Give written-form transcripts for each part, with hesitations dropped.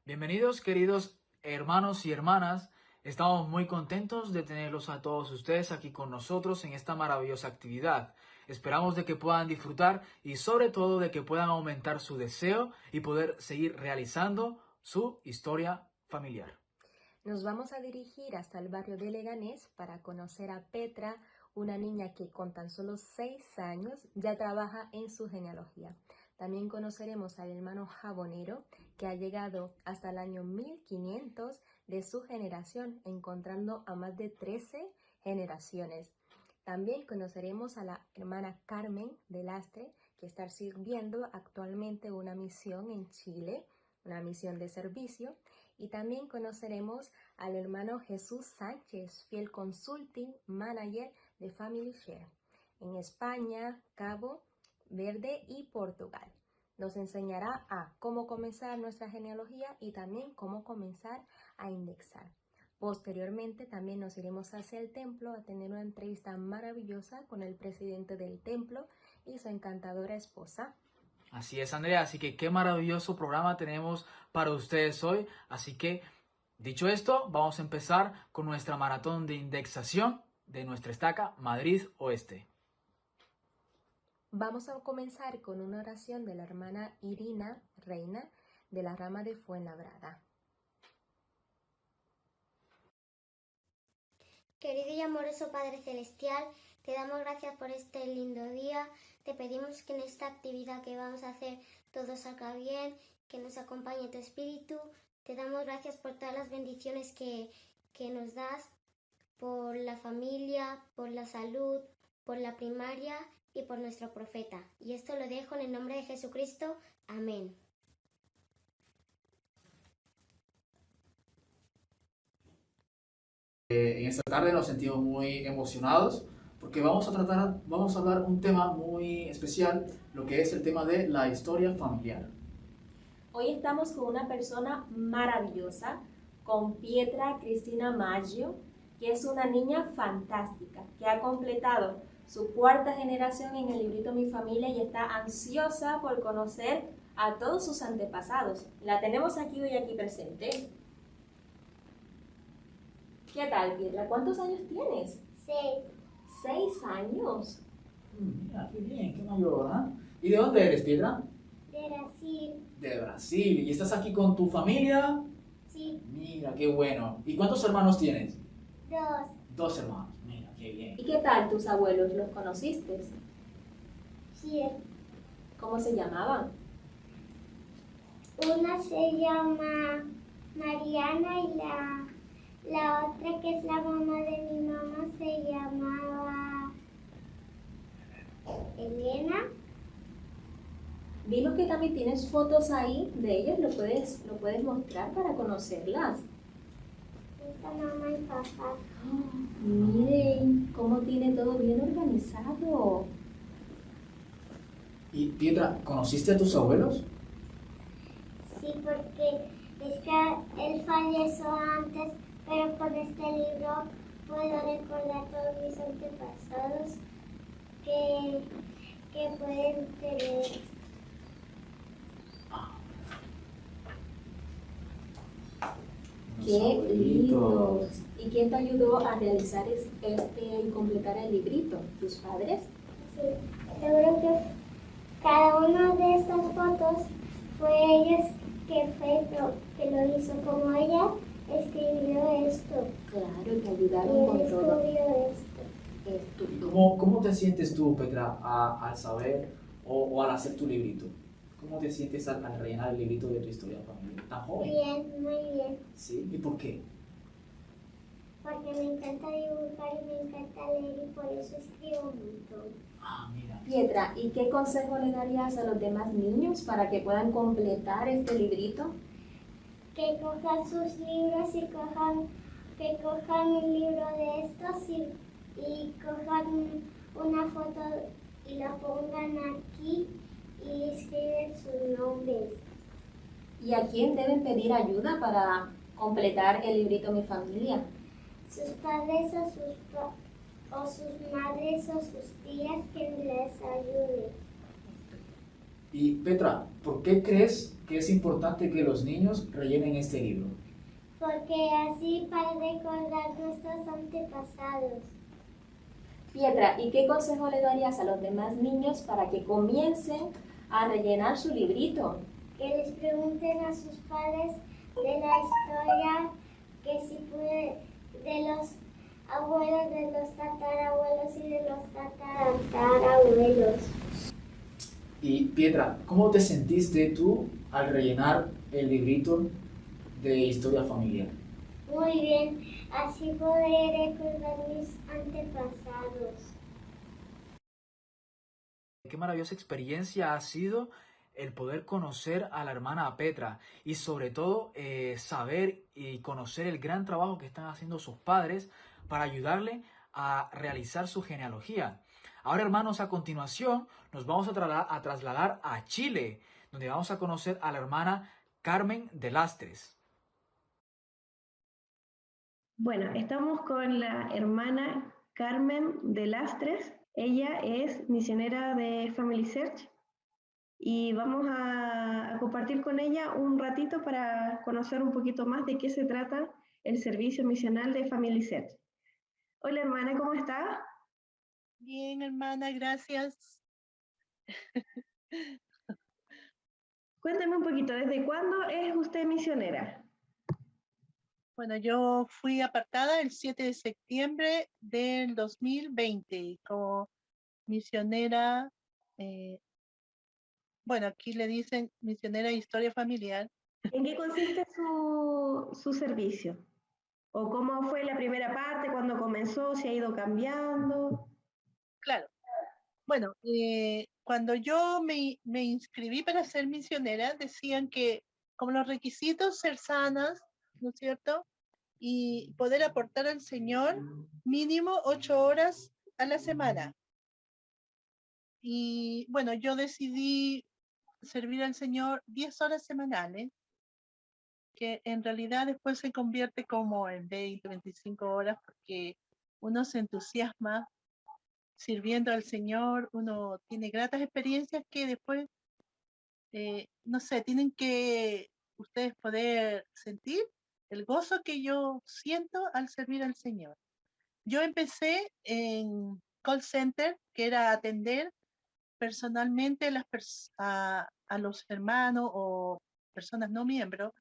Bienvenidos, queridos hermanos y hermanas. Estamos muy contentos de tenerlos a todos ustedes aquí con nosotros en esta maravillosa actividad. Esperamos de que puedan disfrutar y sobre todo de que puedan aumentar su deseo y poder seguir realizando su historia familiar. Nos vamos a dirigir hasta el barrio de Leganés para conocer a Petra, una niña que con tan solo 6 años ya trabaja en su genealogía. También conoceremos al hermano Jabonero, que ha llegado hasta el año 1500 de su generación, encontrando a más de 13 generaciones. También conoceremos a la hermana Carmen de Lastre, que está sirviendo actualmente una misión en Chile, una misión de servicio. Y también conoceremos al hermano Jesús Sánchez, fiel consulting manager de Family Share en España, Cabo Verde y Portugal. Nos enseñará a cómo comenzar nuestra genealogía y también cómo comenzar a indexar. Posteriormente también nos iremos hacia el templo a tener una entrevista maravillosa con el presidente del templo y su encantadora esposa. Así es, Andrea, así que qué maravilloso programa tenemos para ustedes hoy. Así que, dicho esto, vamos a empezar con nuestra maratón de indexación de nuestra estaca Madrid Oeste. Vamos a comenzar con una oración de la hermana Irina Reina de la rama de Fuenlabrada. Querido y amoroso Padre Celestial, te damos gracias por este lindo día. Te pedimos que en esta actividad que vamos a hacer todo salga bien, que nos acompañe tu Espíritu. Te damos gracias por todas las bendiciones que nos das, por la familia, por la salud, por la primaria y por nuestro profeta. Y esto lo dejo en el nombre de Jesucristo. Amén. En esta tarde nos sentimos muy emocionados porque vamos a hablar un tema muy especial, lo que es el tema de la historia familiar. Hoy estamos con una persona maravillosa, con Pietra Cristina Maggio, que es una niña fantástica, que ha completado su 4ª generación en el librito Mi Familia y está ansiosa por conocer a todos sus antepasados. La tenemos aquí hoy aquí presente. ¿Qué tal, Pietra? ¿Cuántos años tienes? 6. 6 años. Mira, qué bien, qué mayor, ¿eh? ¿Y de dónde eres, Piedra? De Brasil. De Brasil. ¿Y estás aquí con tu familia? Sí. Mira, qué bueno. ¿Y cuántos hermanos tienes? 2. 2 hermanos. Mira, qué bien. ¿Y qué tal tus abuelos? ¿Los conociste? Sí. ¿Cómo se llamaban? Una se llama Mariana y la otra, que es la mamá de mi mamá, se llamaba Elena. Vimos que también tienes fotos ahí de ellos, lo puedes mostrar para conocerlas. Esta mamá y papá. Miren cómo tiene todo bien organizado. ¿Y Piedra, conociste a tus abuelos? Sí, porque es que él falleció antes, pero con este libro puedo recordar todos mis antepasados que pueden tener. ¡Qué lindos! ¿Y quién te ayudó a realizar y completar el librito? ¿Tus padres? Sí, seguro que cada una de estas fotos fue ellos que lo hizo, como ella escribió esto. Claro, te Y ayudaron con todo descubrió esto. esto. ¿Cómo te sientes tú, Petra, al saber o al hacer tu librito? ¿Cómo te sientes al rellenar el librito de tu historia familiar? ¿Tan joven? Bien, muy bien. ¿Sí? ¿Y por qué? Porque me encanta dibujar y me encanta leer y por eso escribo un montón. Ah, mira. Pietra, ¿y qué consejo le darías a los demás niños para que puedan completar este librito? Que cojan sus libros y que cojan un libro de estos y cojan una foto y la pongan aquí y escriben sus nombres. ¿Y a quién deben pedir ayuda para completar el librito Mi Familia? Sus padres o sus madres o sus tías, que les ayuden. Y Petra, ¿por qué crees que es importante que los niños rellenen este libro? Porque así para recordar nuestros antepasados. Pietra, ¿y qué consejo le darías a los demás niños para que comiencen a rellenar su librito? Que les pregunten a sus padres de la historia, que si puede, de los abuelos, de los tatarabuelos y de los tatarabuelos. Y Pietra, ¿cómo te sentiste tú al rellenar el librito de historia familiar? Muy bien, así podré recordar mis antepasados. Qué maravillosa experiencia ha sido el poder conocer a la hermana Petra y sobre todo saber y conocer el gran trabajo que están haciendo sus padres para ayudarle a realizar su genealogía. Ahora, hermanos, a continuación nos vamos a trasladar a Chile, donde vamos a conocer a la hermana Carmen de Lastres. Bueno, estamos con la hermana Carmen de Lastres. Ella es misionera de Family Search y vamos a compartir con ella un ratito para conocer un poquito más de qué se trata el servicio misional de Family Search. Hola hermana, ¿cómo está? Bien, hermana, gracias. Cuéntame un poquito, ¿desde cuándo es usted misionera? Bueno, yo fui apartada el 7 de septiembre del 2020 como misionera, bueno, aquí le dicen misionera de historia familiar. ¿En qué consiste su servicio? ¿O cómo fue la primera parte, cuando comenzó, si ha ido cambiando? Claro, bueno, cuando yo me inscribí para ser misionera, decían que como los requisitos ser sanas, ¿no es cierto? Y poder aportar al Señor mínimo 8 horas a la semana. Y bueno, yo decidí servir al Señor 10 horas semanales, que en realidad después se convierte como en 20, 25 horas, porque uno se entusiasma sirviendo al Señor, uno tiene gratas experiencias que después, no sé, tienen que ustedes poder sentir el gozo que yo siento al servir al Señor. Yo empecé en call center, que era atender personalmente a los hermanos o personas no miembros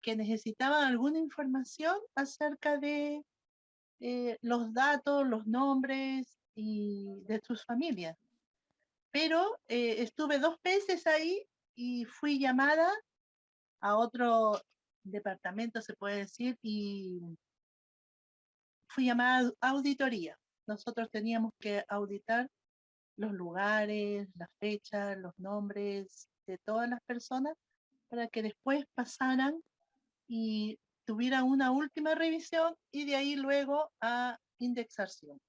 que necesitaban alguna información acerca de los datos, los nombres y de sus familias. Pero estuve 2 meses ahí y fui llamada a otro departamento, se puede decir, y fui llamada a auditoría. Nosotros teníamos que auditar los lugares, las fechas, los nombres de todas las personas para que después pasaran y tuvieran una última revisión y de ahí luego a indexación.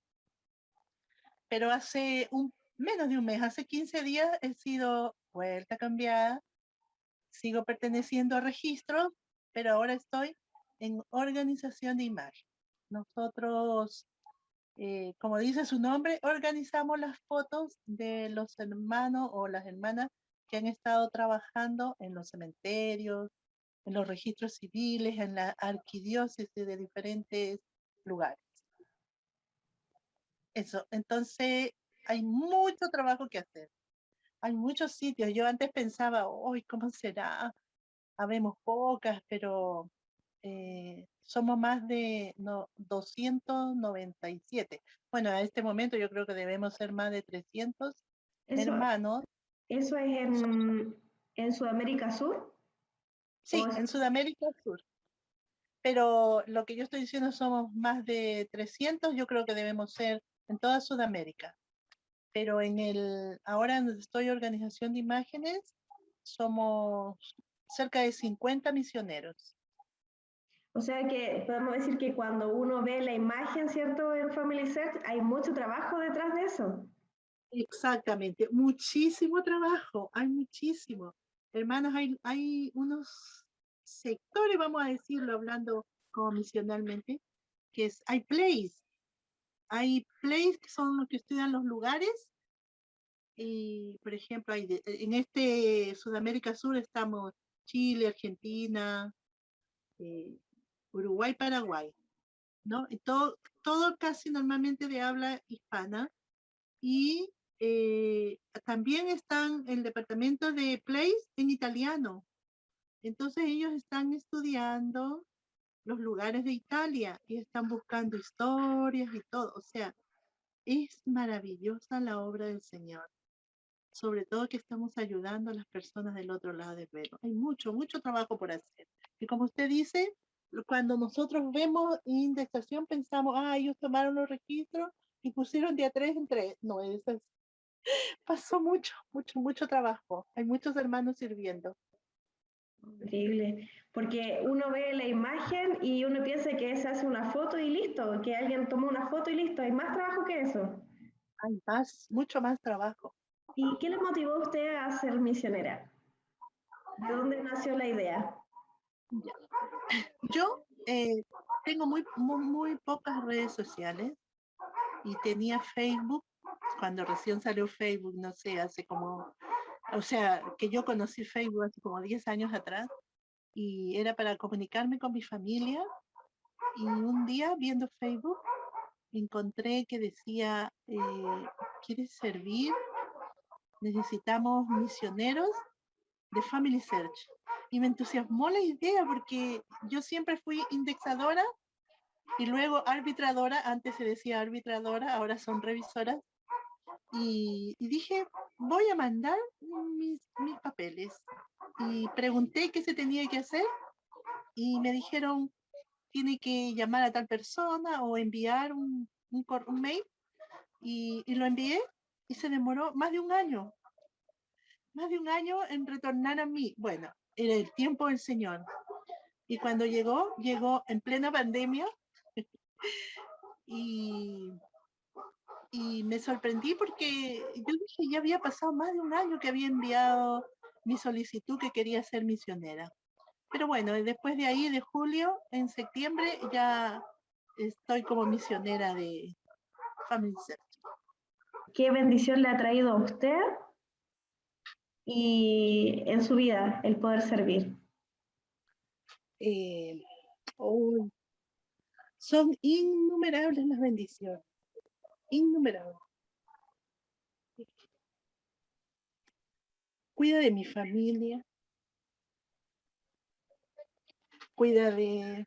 Pero hace menos de un mes, hace 15 días he sido vuelta cambiada, sigo perteneciendo a registro, pero ahora estoy en organización de imagen. Nosotros como dice su nombre, organizamos las fotos de los hermanos o las hermanas que han estado trabajando en los cementerios, en los registros civiles, en la arquidiócesis de diferentes lugares. Eso, entonces hay mucho trabajo que hacer. Hay muchos sitios. Yo antes pensaba, uy, ¿cómo será? Habemos pocas, pero somos más de 297. Bueno, a este momento yo creo que debemos ser más de 300 Eso, hermanos. ¿Eso es en Sudamérica Sur? Sí, en Sudamérica Sur. Pero lo que yo estoy diciendo somos más de 300, yo creo que debemos ser en toda Sudamérica. Pero ahora estoy organización de imágenes, somos cerca de 50 misioneros. O sea que podemos decir que cuando uno ve la imagen, ¿cierto? En Family Search, hay mucho trabajo detrás de eso. Exactamente, muchísimo trabajo, hay muchísimo. Hermanos, hay unos sectores, vamos a decirlo, hablando como misionalmente, hay plays que son los que estudian los lugares Y, por ejemplo, en este Sudamérica Sur estamos Chile, Argentina, Uruguay, Paraguay, ¿no? Y todo casi normalmente de habla hispana. Y también están el departamento de Place en italiano. Entonces ellos están estudiando los lugares de Italia y están buscando historias y todo. O sea, es maravillosa la obra del Señor. Sobre todo que estamos ayudando a las personas del otro lado del velo. Hay mucho, mucho trabajo por hacer. Y como usted dice, cuando nosotros vemos indexación pensamos, ellos tomaron los registros y pusieron día 3 en 3. No, eso es, pasó mucho, mucho, mucho trabajo. Hay muchos hermanos sirviendo. Increíble, porque uno ve la imagen y uno piensa que se hace una foto y listo, que alguien tomó una foto y listo. Hay más trabajo que eso. Hay más, mucho más trabajo. ¿Y qué le motivó a usted a ser misionera? ¿De dónde nació la idea? Yo tengo muy pocas redes sociales y tenía Facebook cuando recién salió Facebook, no sé, hace como, o sea, que yo conocí Facebook hace como 10 años atrás y era para comunicarme con mi familia y un día viendo Facebook encontré que decía, ¿quieres servir? Necesitamos misioneros de Family Search. Y me entusiasmó la idea porque yo siempre fui indexadora y luego arbitradora, antes se decía arbitradora, ahora son revisoras. Y dije, voy a mandar mis papeles. Y pregunté qué se tenía que hacer y me dijeron, tiene que llamar a tal persona o enviar un mail. Y lo envié y se demoró más de un año en retornar a mí. Bueno, era el tiempo del Señor. Y cuando llegó en plena pandemia y me sorprendí porque yo dije, ya había pasado más de un año que había enviado mi solicitud que quería ser misionera. Pero bueno, después de ahí, de julio, en septiembre, ya estoy como misionera de Family Search. ¿Qué bendición le ha traído a usted y en su vida el poder servir? Son innumerables las bendiciones, innumerables. Cuida de mi familia, cuida de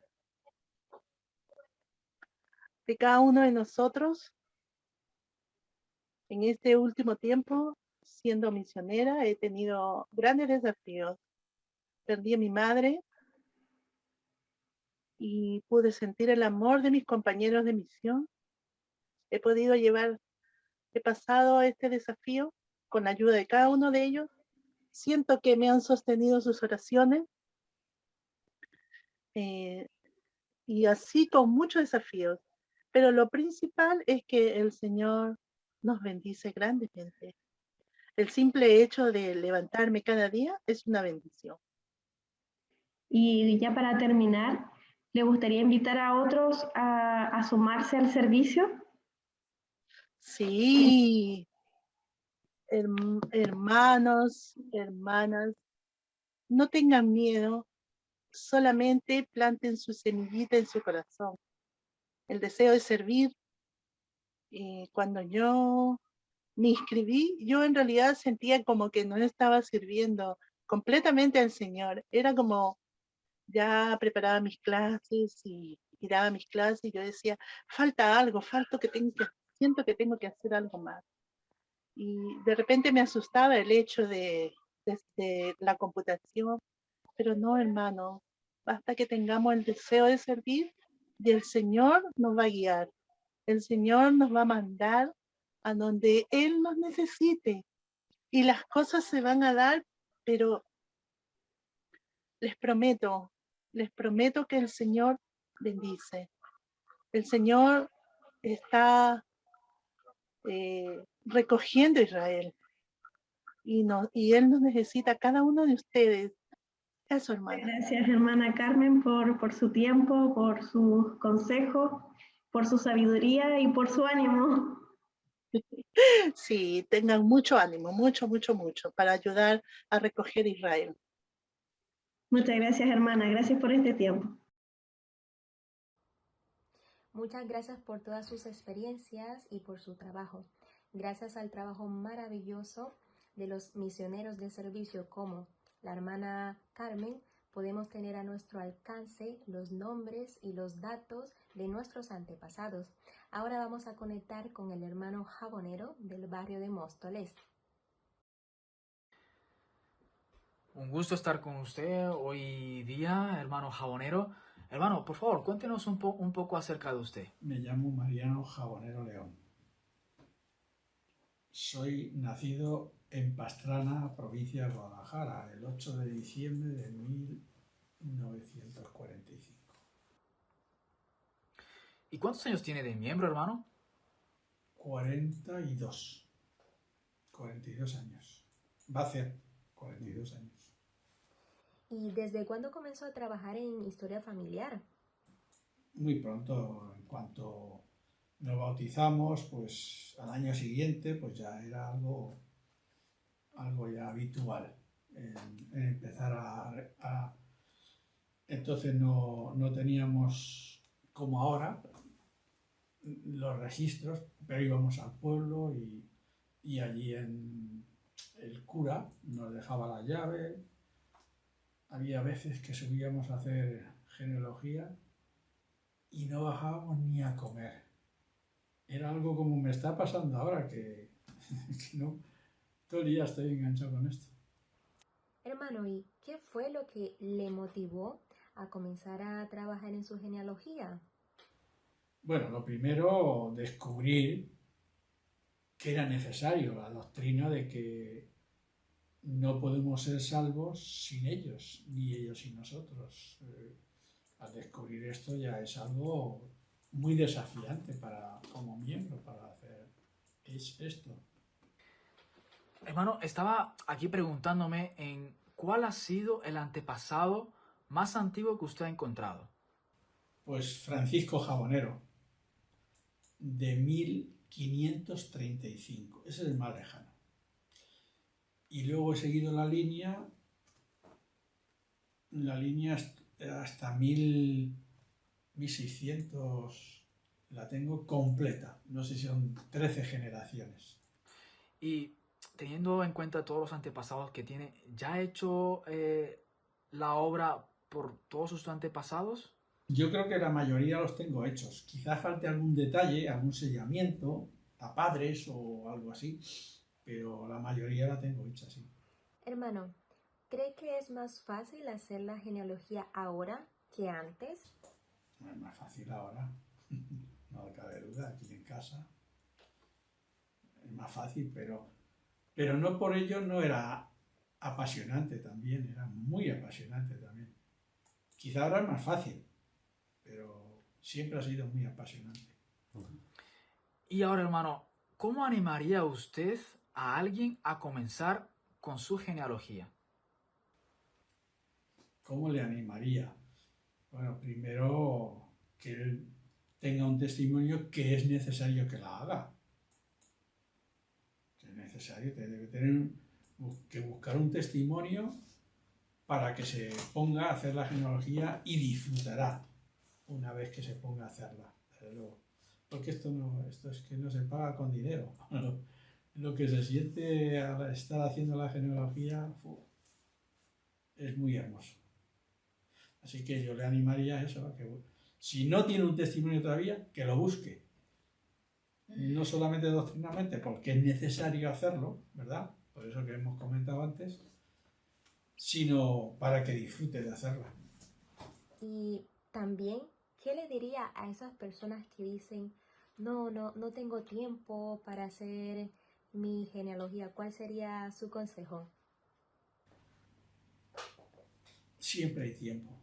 cada uno de nosotros. En este último tiempo, siendo misionera, he tenido grandes desafíos. Perdí a mi madre y pude sentir el amor de mis compañeros de misión. He pasado este desafío con la ayuda de cada uno de ellos. Siento que me han sostenido sus oraciones y así con muchos desafíos. Pero lo principal es que el Señor nos bendice grandemente. El simple hecho de levantarme cada día es una bendición. Y ya para terminar, ¿le gustaría invitar a otros a sumarse al servicio? Sí, hermanos, hermanas, no tengan miedo, solamente planten su semillita en su corazón. El deseo de servir. Cuando yo me inscribí, yo en realidad sentía como que no estaba sirviendo completamente al Señor. Era como ya preparaba mis clases y daba mis clases y yo decía, falta algo, siento que tengo que hacer algo más. Y de repente me asustaba el hecho de la computación, pero no, hermano, basta que tengamos el deseo de servir y el Señor nos va a guiar. El Señor nos va a mandar a donde Él nos necesite y las cosas se van a dar, pero les prometo que el Señor bendice. El Señor está recogiendo a Israel y Él nos necesita a cada uno de ustedes. Eso, hermana. Gracias, hermana Carmen, por su tiempo, por sus consejos, por su sabiduría y por su ánimo. Sí, tengan mucho ánimo, mucho, mucho, mucho, para ayudar a recoger Israel. Muchas gracias, hermana. Gracias por este tiempo. Muchas gracias por todas sus experiencias y por su trabajo. Gracias al trabajo maravilloso de los misioneros de servicio como la hermana Carmen, podemos tener a nuestro alcance los nombres y los datos de nuestros antepasados. Ahora vamos a conectar con el hermano Jabonero del barrio de Móstoles. Un gusto estar con usted hoy día, hermano Jabonero. Hermano, por favor, cuéntenos un poco acerca de usted. Me llamo Mariano Jabonero León. Soy nacido en Pastrana, provincia de Guadalajara, el 8 de diciembre de 1945. ¿Y cuántos años tiene de miembro, hermano? 42 años. Va a ser 42 años. ¿Y desde cuándo comenzó a trabajar en historia familiar? Muy pronto, en cuanto nos bautizamos, pues al año siguiente, pues ya era algo ya habitual en empezar a... Entonces no teníamos, como ahora, los registros, pero íbamos al pueblo y allí el cura nos dejaba la llave. Había veces que subíamos a hacer genealogía y no bajábamos ni a comer. Era algo como me está pasando ahora, que no, todo el día estoy enganchado con esto. Hermano, ¿y qué fue lo que le motivó a comenzar a trabajar en su genealogía? Bueno, lo primero, descubrir que era necesario la doctrina de que no podemos ser salvos sin ellos, ni ellos sin nosotros. Al descubrir esto ya es algo muy desafiante como miembro para hacer esto. Hermano, estaba aquí preguntándome en cuál ha sido el antepasado más antiguo que usted ha encontrado. Pues Francisco Jabonero, de 1535. Ese es el más lejano. Y luego he seguido la línea hasta 1600, la tengo completa. No sé si son 13 generaciones. Y teniendo en cuenta todos los antepasados que tiene, ¿ya ha hecho la obra por todos sus antepasados? Yo creo que la mayoría los tengo hechos. Quizás falte algún detalle, algún sellamiento a padres o algo así, pero la mayoría la tengo hecha, sí. Hermano, ¿cree que es más fácil hacer la genealogía ahora que antes? Es más fácil ahora, no cabe duda, aquí en casa. Es más fácil, pero no por ello no era apasionante también, era muy apasionante también. Quizá ahora es más fácil, pero siempre ha sido muy apasionante. Y ahora, hermano, ¿cómo animaría usted a alguien a comenzar con su genealogía? ¿Cómo le animaría? Bueno, primero que él tenga un testimonio que es necesario que la haga. Que es necesario, que debe tener que buscar un testimonio para que se ponga a hacer la genealogía y disfrutará una vez que se ponga a hacerla, desde luego. Porque esto es que no se paga con dinero. Lo que se siente al estar haciendo la genealogía es muy hermoso. Así que yo le animaría a eso, a que si no tiene un testimonio todavía, que lo busque. No solamente doctrinalmente, porque es necesario hacerlo, ¿verdad? Por eso que hemos comentado antes, sino para que disfrute de hacerla. Y también, ¿qué le diría a esas personas que dicen, no tengo tiempo para hacer mi genealogía? ¿Cuál sería su consejo? Siempre hay tiempo,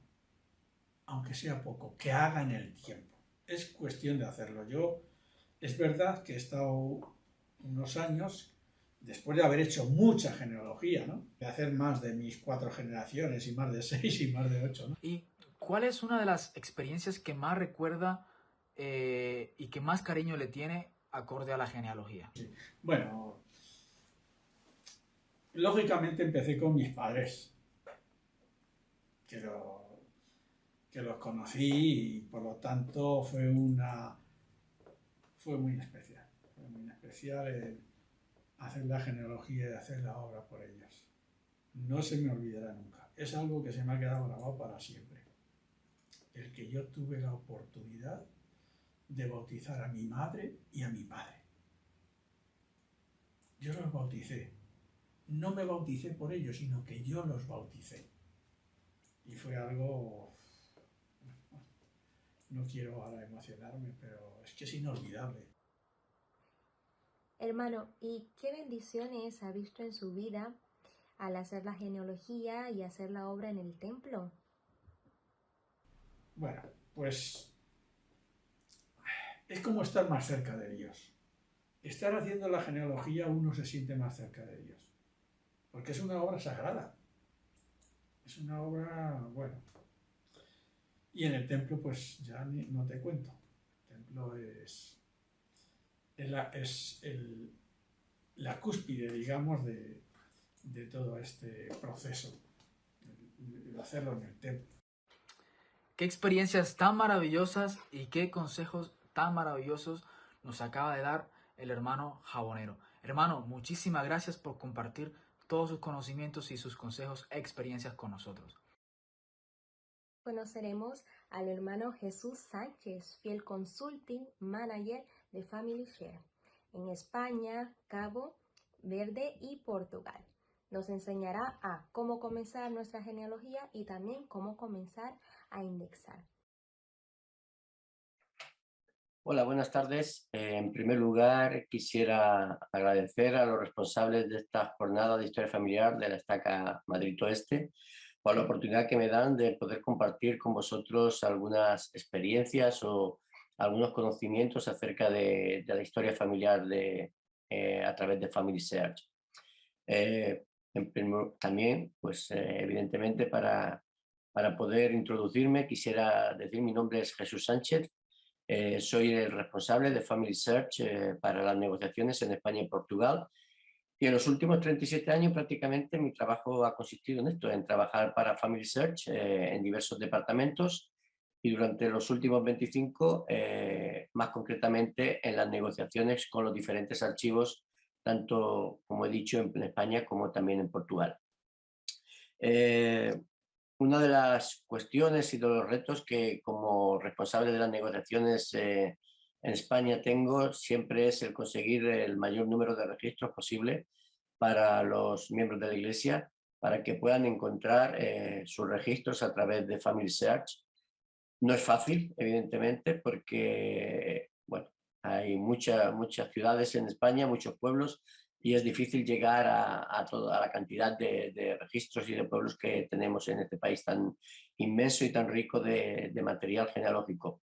aunque sea poco, que hagan el tiempo. Es cuestión de hacerlo. Yo, es verdad que he estado unos años, después de haber hecho mucha genealogía, ¿no? De hacer más de mis 4 generaciones y más de 6 y más de 8, ¿no? ¿Y cuál es una de las experiencias que más recuerda y que más cariño le tiene acorde a la genealogía? Bueno, lógicamente empecé con mis padres, que los conocí y por lo tanto fue muy especial. Fue muy especial el hacer la genealogía y hacer la obra por ellos. No se me olvidará nunca. Es algo que se me ha quedado grabado para siempre. El que yo tuve la oportunidad de bautizar a mi madre y a mi padre. Yo los bauticé. No me bauticé por ellos, sino que yo los bauticé. Y fue algo... No quiero ahora emocionarme, pero es que es inolvidable. Hermano, ¿y qué bendiciones ha visto en su vida al hacer la genealogía y hacer la obra en el templo? Bueno, pues es como estar más cerca de Dios. Estar haciendo la genealogía uno se siente más cerca de Dios. Porque es una obra sagrada. Es una obra, bueno. Y en el templo, pues ya no te cuento. El templo es la cúspide, digamos, de todo este proceso, de hacerlo en el templo. Qué experiencias tan maravillosas y qué consejos tan maravillosos nos acaba de dar el hermano Jabonero. Hermano, muchísimas gracias por compartir todos sus conocimientos y sus consejos e experiencias con nosotros. Conoceremos al hermano Jesús Sánchez, fiel consulting manager de Family Share en España, Cabo Verde y Portugal. Nos enseñará a cómo comenzar nuestra genealogía y también cómo comenzar a indexar. Hola, buenas tardes. En primer lugar, quisiera agradecer a los responsables de esta jornada de historia familiar de la Estaca Madrid Oeste por la oportunidad que me dan de poder compartir con vosotros algunas experiencias o algunos conocimientos acerca de la historia familiar a través de Family Search. También, pues evidentemente para poder introducirme, quisiera decir mi nombre es Jesús Sánchez. Soy el responsable de Family Search para las negociaciones en España y Portugal. Y en los últimos 37 años prácticamente mi trabajo ha consistido en esto, en trabajar para Family Search en diversos departamentos y durante los últimos 25, más concretamente en las negociaciones con los diferentes archivos, tanto, como he dicho, en España como también en Portugal. Una de las cuestiones y de los retos que como responsable de las negociaciones en España tengo siempre es el conseguir el mayor número de registros posible para los miembros de la Iglesia para que puedan encontrar sus registros a través de Family Search. No es fácil, evidentemente, porque bueno, hay muchas ciudades en España, muchos pueblos, y es difícil llegar a toda la cantidad de registros y de pueblos que tenemos en este país tan inmenso y tan rico de material genealógico.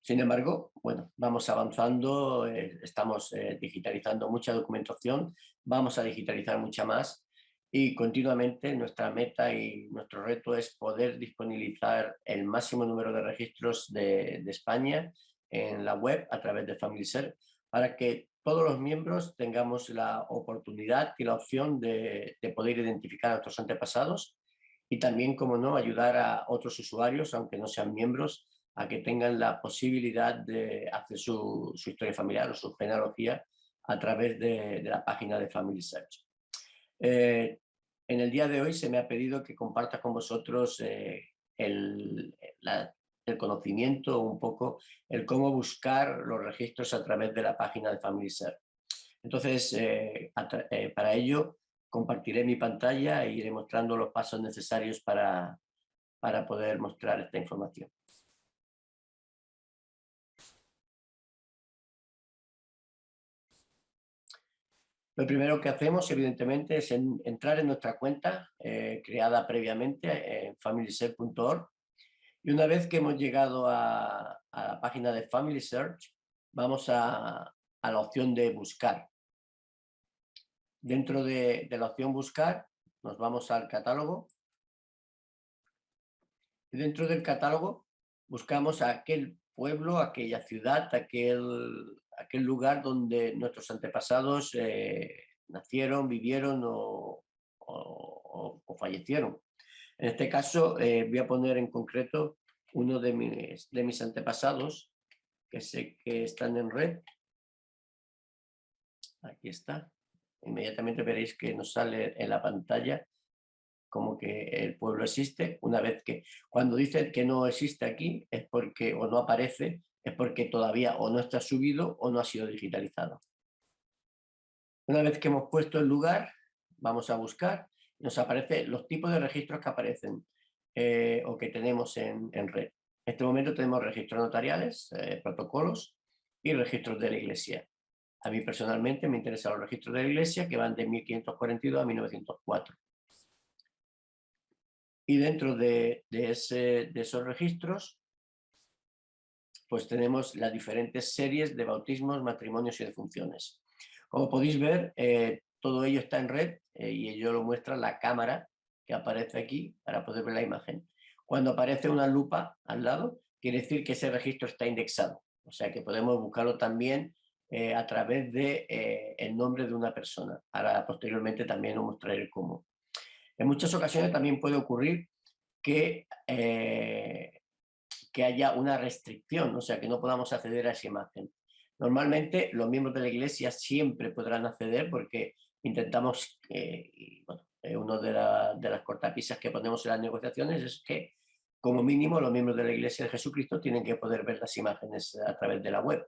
Sin embargo, bueno, vamos avanzando, estamos digitalizando mucha documentación, vamos a digitalizar mucha más y continuamente nuestra meta y nuestro reto es poder disponibilizar el máximo número de registros de España en la web a través de Family Search para que todos los miembros tengamos la oportunidad y la opción de poder identificar a nuestros antepasados y también, como no, ayudar a otros usuarios, aunque no sean miembros, a que tengan la posibilidad de hacer su historia familiar o su genealogía a través de la página de Family Search. En el día de hoy se me ha pedido que comparta con vosotros el conocimiento, un poco el cómo buscar los registros a través de la página de Family Search. Entonces, para ello compartiré mi pantalla e iré mostrando los pasos necesarios para poder mostrar esta información. Lo primero que hacemos, evidentemente, es entrar en nuestra cuenta creada previamente en familysearch.org. Y una vez que hemos llegado a la página de Family Search, vamos a la opción de buscar. Dentro de la opción buscar, nos vamos al catálogo. Y dentro del catálogo buscamos a aquel pueblo, aquella ciudad, aquel lugar donde nuestros antepasados nacieron, vivieron o fallecieron. En este caso voy a poner en concreto uno de mis antepasados, que sé que están en red. Aquí está. Inmediatamente veréis que nos sale en la pantalla como que el pueblo existe. Una vez que, cuando dicen que no existe aquí, es porque, o no aparece, es porque todavía o no está subido o no ha sido digitalizado. Una vez que hemos puesto el lugar, vamos a buscar, nos aparecen los tipos de registros que aparecen o que tenemos en red. En este momento tenemos registros notariales, protocolos y registros de la Iglesia. A mí personalmente me interesan los registros de la Iglesia, que van de 1542 a 1904. Y dentro de esos registros, pues tenemos las diferentes series de bautismos, matrimonios y defunciones. Como podéis ver, todo ello está en red y ello lo muestra la cámara que aparece aquí para poder ver la imagen. Cuando aparece una lupa al lado, quiere decir que ese registro está indexado. O sea que podemos buscarlo también a través de el nombre de una persona. Ahora posteriormente también os mostraré cómo. En muchas ocasiones también puede ocurrir que haya una restricción, o sea, que no podamos acceder a esa imagen. Normalmente los miembros de la Iglesia siempre podrán acceder porque intentamos, bueno, una de las cortapisas que ponemos en las negociaciones es que como mínimo los miembros de la Iglesia de Jesucristo tienen que poder ver las imágenes a través de la web.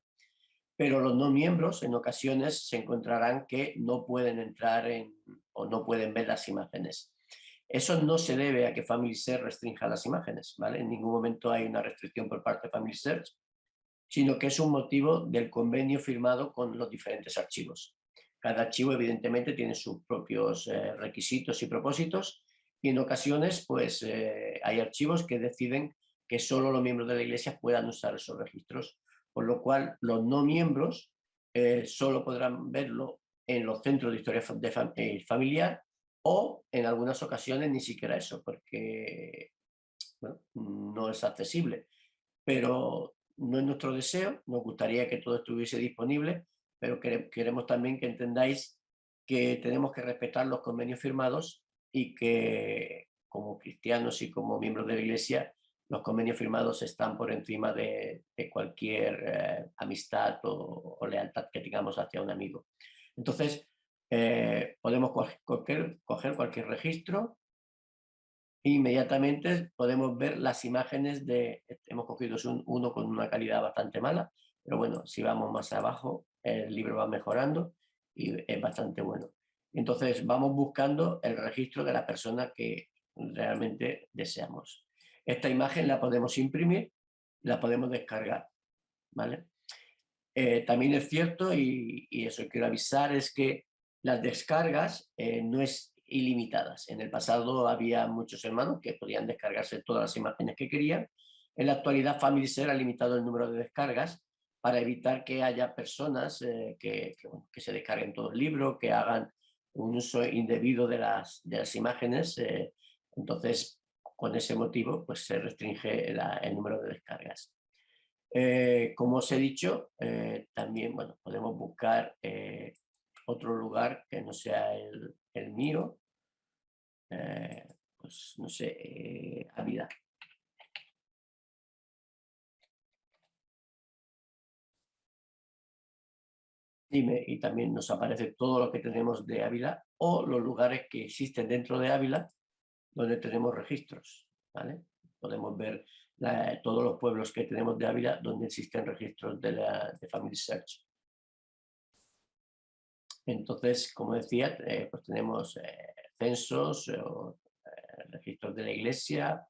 Pero los no miembros en ocasiones se encontrarán que no pueden entrar o no pueden ver las imágenes. Eso no se debe a que FamilySearch restrinja las imágenes, ¿vale? En ningún momento hay una restricción por parte de FamilySearch, sino que es un motivo del convenio firmado con los diferentes archivos. Cada archivo evidentemente tiene sus propios requisitos y propósitos y en ocasiones pues hay archivos que deciden que solo los miembros de la Iglesia puedan usar esos registros, por lo cual los no miembros solo podrán verlo en los centros de historia familiar o en algunas ocasiones ni siquiera eso, porque bueno, no es accesible. Pero no es nuestro deseo, nos gustaría que todo estuviese disponible, pero queremos también que entendáis que tenemos que respetar los convenios firmados y que como cristianos y como miembros de la Iglesia, los convenios firmados están por encima de cualquier amistad o lealtad que tengamos hacia un amigo. Entonces, podemos coger cualquier registro e inmediatamente podemos ver las imágenes hemos cogido uno con una calidad bastante mala, pero bueno, si vamos más abajo, el libro va mejorando y es bastante bueno. Entonces vamos buscando el registro de la persona que realmente deseamos. Esta imagen la podemos imprimir, la podemos descargar, ¿vale? También es cierto, y eso quiero avisar, es que las descargas no es ilimitadas. En el pasado había muchos hermanos que podían descargarse todas las imágenes que querían. En la actualidad FamilySearch ha limitado el número de descargas para evitar que haya personas que se descarguen todo el libro, que hagan un uso indebido de las imágenes. Entonces, con ese motivo, pues se restringe el número de descargas. Como os he dicho, también bueno, podemos buscar otro lugar que no sea el mío, pues no sé, Ávila. Y también nos aparece todo lo que tenemos de Ávila o los lugares que existen dentro de Ávila donde tenemos registros, ¿vale? Podemos ver todos los pueblos que tenemos de Ávila donde existen registros de FamilySearch. Entonces, como decía, pues tenemos censos, registros de la Iglesia,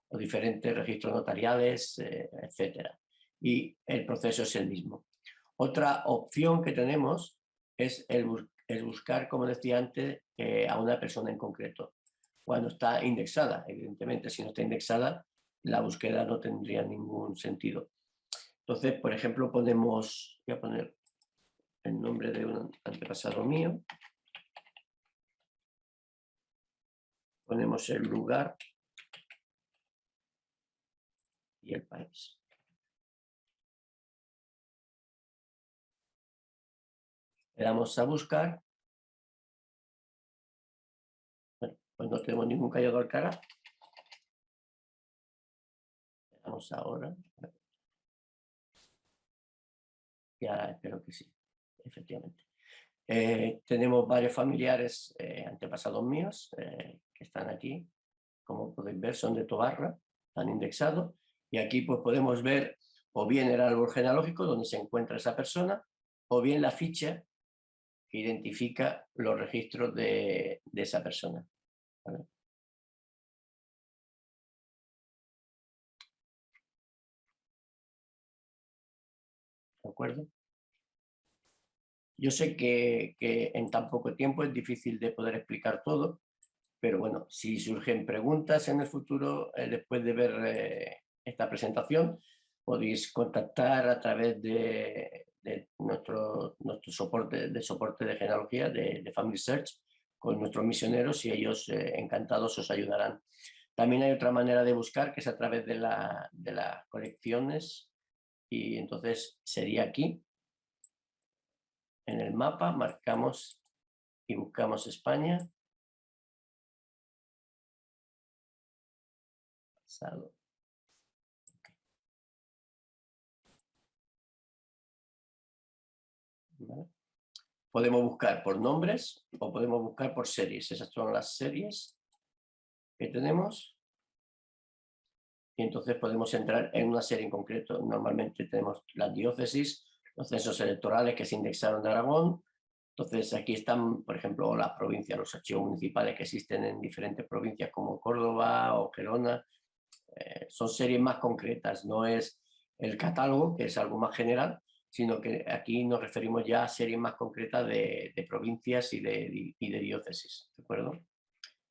o diferentes registros notariales, etc. Y el proceso es el mismo. Otra opción que tenemos es buscar, como decía antes, a una persona en concreto. Cuando está indexada, evidentemente, si no está indexada, la búsqueda no tendría ningún sentido. Entonces, por ejemplo, voy a poner el nombre de un antepasado mío. Ponemos el lugar y el país. Le damos a buscar. Bueno, pues no tenemos ningún Cayo de Alcalá. Le damos ahora. Ya espero que sí, efectivamente. Tenemos varios familiares antepasados míos que están aquí. Como podéis ver, son de Tobarra, están indexados. Y aquí pues podemos ver o bien el árbol genealógico donde se encuentra esa persona, o bien la ficha que identifica los registros de esa persona. ¿Vale? ¿De acuerdo? Yo sé que en tan poco tiempo es difícil de poder explicar todo, pero bueno, si surgen preguntas en el futuro, después de ver esta presentación, podéis contactar a través de nuestro soporte de genealogía, de Family Search, con nuestros misioneros y ellos encantados os ayudarán. También hay otra manera de buscar, que es a través de las colecciones, y entonces sería aquí. En el mapa marcamos y buscamos España. Pasado. ¿Vale? Podemos buscar por nombres o podemos buscar por series. Esas son las series que tenemos. Y entonces podemos entrar en una serie en concreto. Normalmente tenemos las diócesis, los censos electorales que se indexaron de Aragón. Entonces aquí están, por ejemplo, las provincias, los archivos municipales que existen en diferentes provincias como Córdoba o Gerona. Son series más concretas, no es el catálogo, que es algo más general, sino que aquí nos referimos ya a series más concretas de provincias y de diócesis, ¿de acuerdo?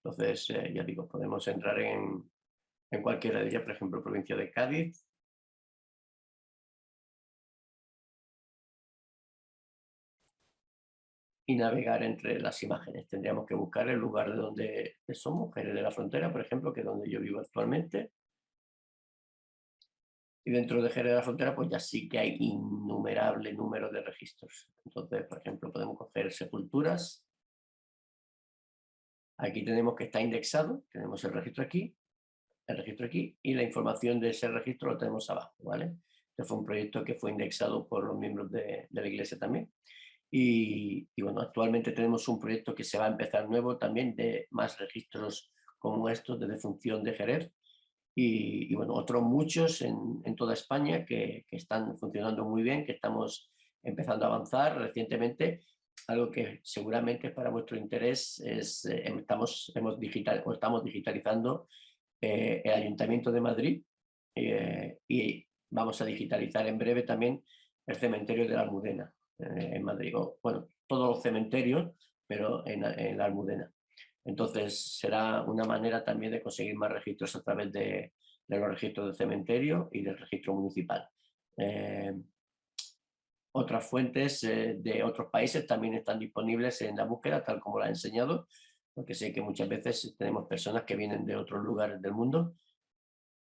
Entonces, ya digo, podemos entrar en cualquiera de ellas, por ejemplo, provincia de Cádiz. Y navegar entre las imágenes. Tendríamos que buscar el lugar de donde somos, Jerez de la Frontera, por ejemplo, que es donde yo vivo actualmente. Y dentro de Jerez de la Frontera, pues ya sí que hay innumerable número de registros. Entonces, por ejemplo, podemos coger sepulturas. Aquí tenemos que está indexado, tenemos el registro aquí, y la información de ese registro lo tenemos abajo, ¿vale? Este fue un proyecto que fue indexado por los miembros de la Iglesia también. Y bueno, actualmente tenemos un proyecto que se va a empezar nuevo también de más registros como estos de defunción de Jerez. Y bueno, otros muchos en toda España que están funcionando muy bien, que estamos empezando a avanzar recientemente. Algo que seguramente para vuestro interés es, estamos digitalizando el Ayuntamiento de Madrid y vamos a digitalizar en breve también el cementerio de la Almudena en Madrid. Bueno, todos los cementerios, pero en la Almudena. Entonces será una manera también de conseguir más registros a través de los registros del cementerio y del registro municipal. Otras fuentes de otros países también están disponibles en la búsqueda, tal como la he enseñado, porque sé que muchas veces tenemos personas que vienen de otros lugares del mundo.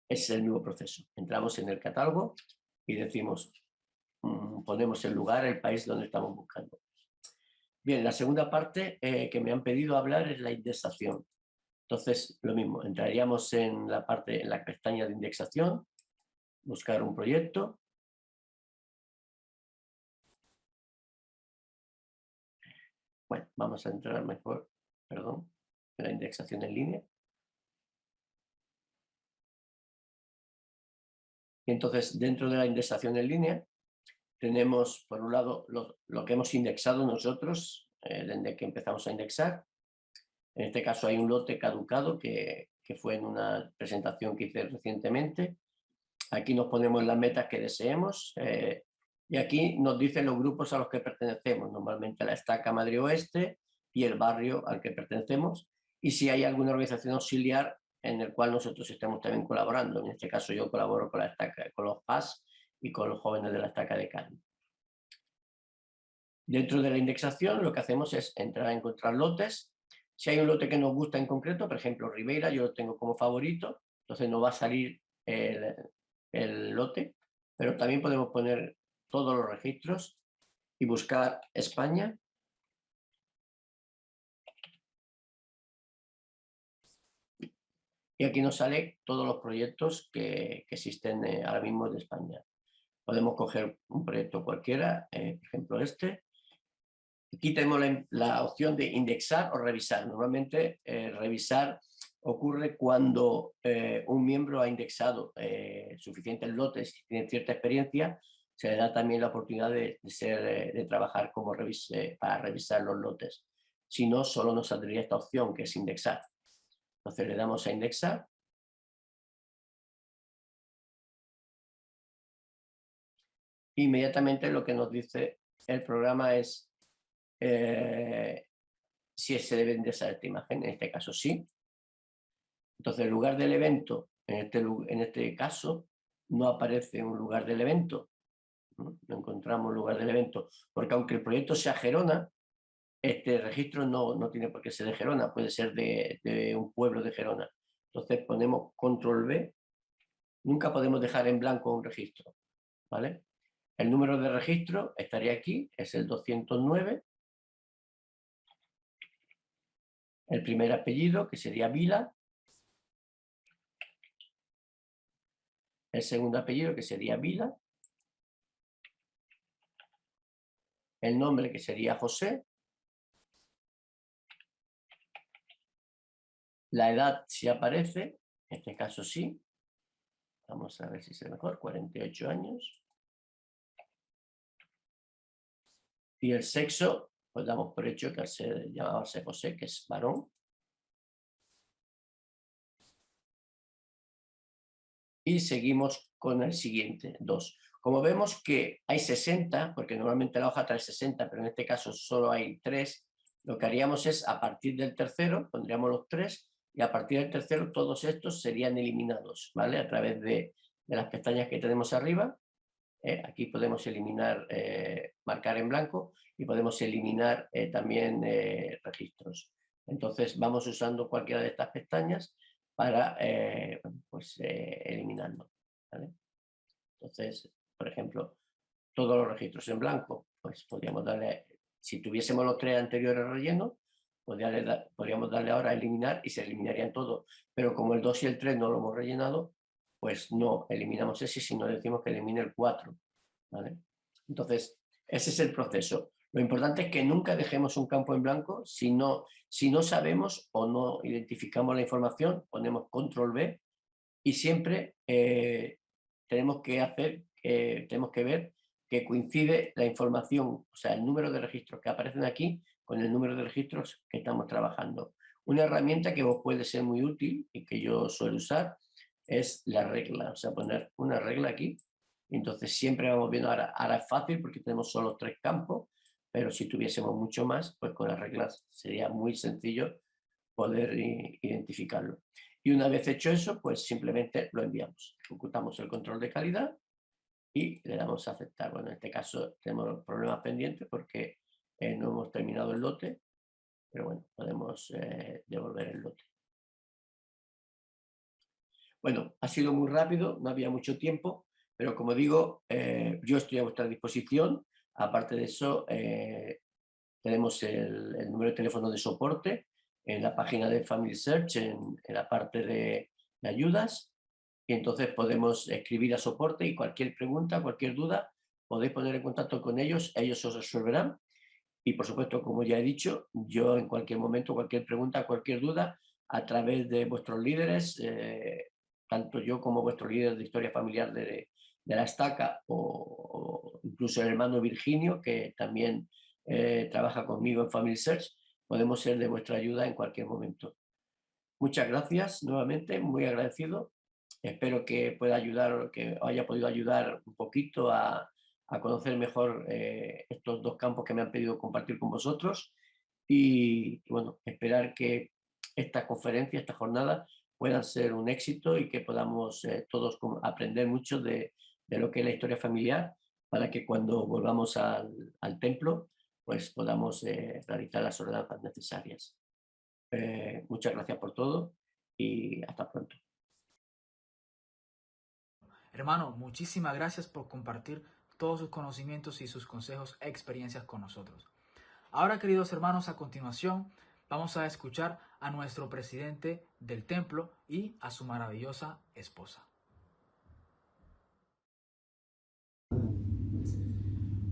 Es el mismo proceso. Entramos en el catálogo y decimos, ponemos el lugar, el país donde estamos buscando. Bien, la segunda parte que me han pedido hablar es la indexación. Entonces, lo mismo, entraríamos en la pestaña de indexación, buscar un proyecto. Bueno, vamos a entrar mejor, perdón, en la indexación en línea. Y entonces, dentro de la indexación en línea, tenemos, por un lado, lo que hemos indexado nosotros, desde que empezamos a indexar. En este caso hay un lote caducado que fue en una presentación que hice recientemente. Aquí nos ponemos las metas que deseemos y aquí nos dicen los grupos a los que pertenecemos, normalmente a la Estaca Madrid Oeste y el barrio al que pertenecemos, y si hay alguna organización auxiliar en el cual nosotros estemos también colaborando. En este caso yo colaboro con la Estaca, con los PAS y con los jóvenes de la Estaca de Cádiz. Dentro de la indexación lo que hacemos es entrar a encontrar lotes. Si hay un lote que nos gusta en concreto, por ejemplo Ribeira, yo lo tengo como favorito, entonces no va a salir el lote, pero también podemos poner todos los registros y buscar España. Y aquí nos sale todos los proyectos que existen ahora mismo en España. Podemos coger un proyecto cualquiera, por ejemplo este. Aquí tenemos la opción de indexar o revisar. Normalmente revisar ocurre cuando un miembro ha indexado suficientes lotes y tiene cierta experiencia, se le da también la oportunidad de trabajar como para revisar los lotes. Si no, solo nos saldría esta opción, que es indexar. Entonces le damos a indexar. Inmediatamente lo que nos dice el programa es si se debe indexar esta imagen, en este caso sí. Entonces el lugar del evento, en este caso, no aparece un lugar del evento. No encontramos lugar del evento, porque aunque el proyecto sea Gerona, este registro no tiene por qué ser de Gerona, puede ser de un pueblo de Gerona. Entonces ponemos control V. Nunca podemos dejar en blanco un registro, ¿vale? El número de registro estaría aquí, es el 209. El primer apellido, que sería Vila. El segundo apellido, que sería Vila. El nombre, que sería José. La edad, si aparece, en este caso sí. Vamos a ver si es mejor, 48 años. Y el sexo, pues damos por hecho que al ser llamarse José, que es varón. Y seguimos con el siguiente, 2. Como vemos que hay 60, porque normalmente la hoja trae 60, pero en este caso solo hay 3, lo que haríamos es, a partir del tercero, pondríamos los 3, y a partir del tercero todos estos serían eliminados, ¿vale? A través de las pestañas que tenemos arriba. Aquí podemos eliminar, marcar en blanco, y podemos eliminar también registros. Entonces vamos usando cualquiera de estas pestañas para eliminarlo, ¿vale? Entonces, por ejemplo, todos los registros en blanco, pues podríamos darle, si tuviésemos los 3 anteriores rellenos, podríamos darle ahora a eliminar y se eliminarían todos. Pero como el 2 y el 3 no lo hemos rellenado, pues no eliminamos ese, sino decimos que elimine el 4, ¿vale? Entonces, ese es el proceso. Lo importante es que nunca dejemos un campo en blanco. Si no sabemos o no identificamos la información, ponemos control V, y siempre tenemos que ver que coincide la información, o sea, el número de registros que aparecen aquí con el número de registros que estamos trabajando. Una herramienta que os puede ser muy útil y que yo suelo usar es la regla, o sea, poner una regla aquí. Entonces siempre vamos viendo, ahora es fácil porque tenemos solo 3 campos, pero si tuviésemos mucho más, pues con las reglas sería muy sencillo poder identificarlo. Y una vez hecho eso, pues simplemente lo enviamos. Ejecutamos el control de calidad y le damos a aceptar. Bueno, en este caso tenemos problemas pendientes porque no hemos terminado el lote, pero bueno, podemos devolver el lote. Bueno, ha sido muy rápido, no había mucho tiempo, pero como digo, yo estoy a vuestra disposición. Aparte de eso, tenemos el número de teléfono de soporte en la página de Family Search, en la parte de ayudas, y entonces podemos escribir a soporte y cualquier pregunta, cualquier duda, podéis poner en contacto con ellos os resolverán. Y por supuesto, como ya he dicho, yo en cualquier momento, cualquier pregunta, cualquier duda, a través de vuestros líderes, tanto yo como vuestro líder de historia familiar de la Estaca, o incluso el hermano Virginio, que también trabaja conmigo en Family Search, podemos ser de vuestra ayuda en cualquier momento. Muchas gracias nuevamente, muy agradecido. Espero que pueda ayudar, que haya podido ayudar un poquito a conocer mejor estos 2 campos que me han pedido compartir con vosotros, y bueno, esperar que esta conferencia, esta jornada, puedan ser un éxito y que podamos todos aprender mucho de lo que es la historia familiar, para que cuando volvamos al templo, pues podamos realizar las ordenanzas necesarias. Muchas gracias por todo y hasta pronto. Hermano, muchísimas gracias por compartir todos sus conocimientos y sus consejos e experiencias con nosotros. Ahora, queridos hermanos, a continuación vamos a escuchar a nuestro presidente del templo y a su maravillosa esposa.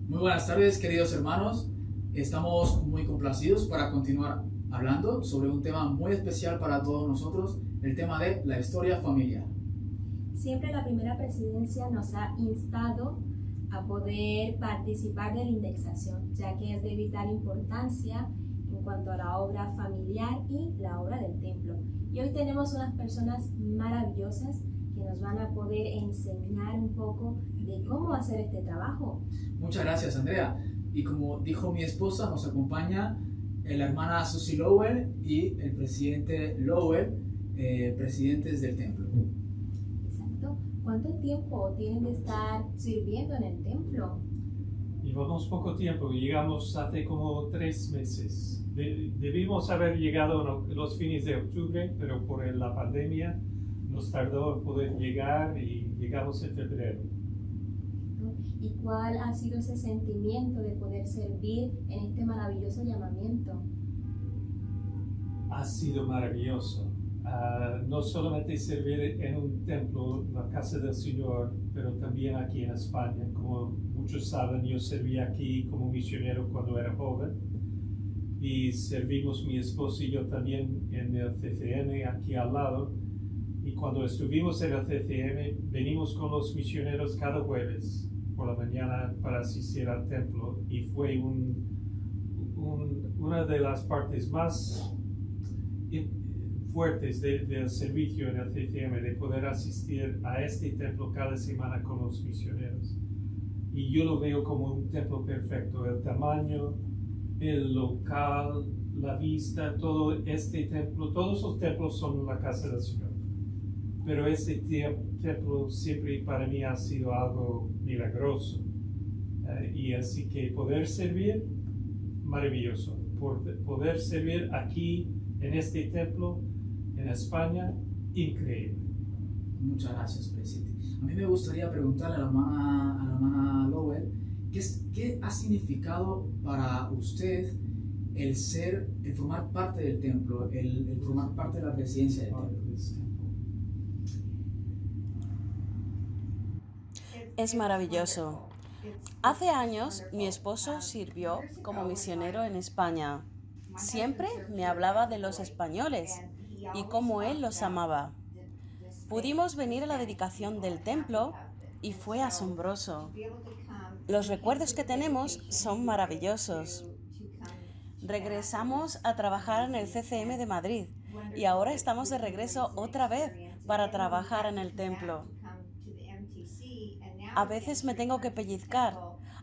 Muy buenas tardes, queridos hermanos. Estamos muy complacidos para continuar hablando sobre un tema muy especial para todos nosotros, el tema de la historia familiar. Siempre la primera presidencia nos ha instado a poder participar de la indexación, ya que es de vital importancia en cuanto a la obra familiar y la obra del templo. Y hoy tenemos unas personas maravillosas que nos van a poder enseñar un poco de cómo hacer este trabajo. Muchas gracias, Andrea. Y como dijo mi esposa, nos acompaña la hermana Susie Lowell y el presidente Lowell, presidentes del templo. Exacto. ¿Cuánto tiempo tienen de estar sirviendo en el templo? Llevamos poco tiempo, llegamos hace como 3 meses. Debimos haber llegado los fines de octubre, pero por la pandemia nos tardó en poder llegar y llegamos en febrero. ¿Y cuál ha sido ese sentimiento de poder servir en este maravilloso llamamiento? Ha sido maravilloso. No solamente servir en un templo, la casa del Señor, pero también aquí en España. Como muchos saben, yo serví aquí como misionero cuando era joven y servimos mi esposo y yo también en el CCM aquí al lado. Y cuando estuvimos en el CCM, venimos con los misioneros cada jueves por la mañana para asistir al templo y fue una de las partes más fuertes del servicio en el CCM, de poder asistir a este templo cada semana con los misioneros. Y yo lo veo como un templo perfecto, el tamaño, el local, la vista, todo este templo, todos los templos son la casa del Señor. Pero este templo siempre para mí ha sido algo milagroso. Y así que poder servir, maravilloso. Poder servir aquí en este templo, en España, increíble. Muchas gracias, presidente. A mí me gustaría preguntarle a la hermana Lowell, ¿qué ha significado para usted el formar parte del templo, el formar parte de la presidencia del templo? Es maravilloso. Hace años mi esposo sirvió como misionero en España. Siempre me hablaba de los españoles y cómo él los amaba. Pudimos venir a la dedicación del templo y fue asombroso. Los recuerdos que tenemos son maravillosos. Regresamos a trabajar en el CCM de Madrid y ahora estamos de regreso otra vez para trabajar en el templo. A veces me tengo que pellizcar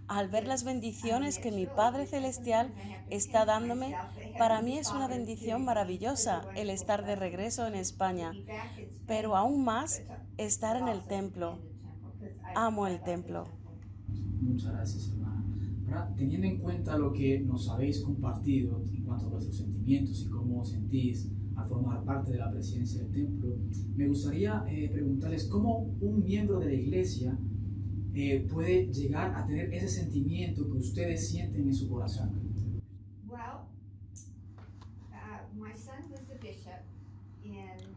al ver las bendiciones que mi Padre Celestial está dándome. Para mí es una bendición maravillosa el estar de regreso en España, pero aún más estar en el templo. Amo el templo. Muchas gracias, hermana. Ahora, teniendo en cuenta lo que nos habéis compartido en cuanto a vuestros sentimientos y cómo os sentís al formar parte de la presidencia del templo, me gustaría preguntarles cómo un miembro de la iglesia puede llegar a tener ese sentimiento que ustedes sienten en su corazón.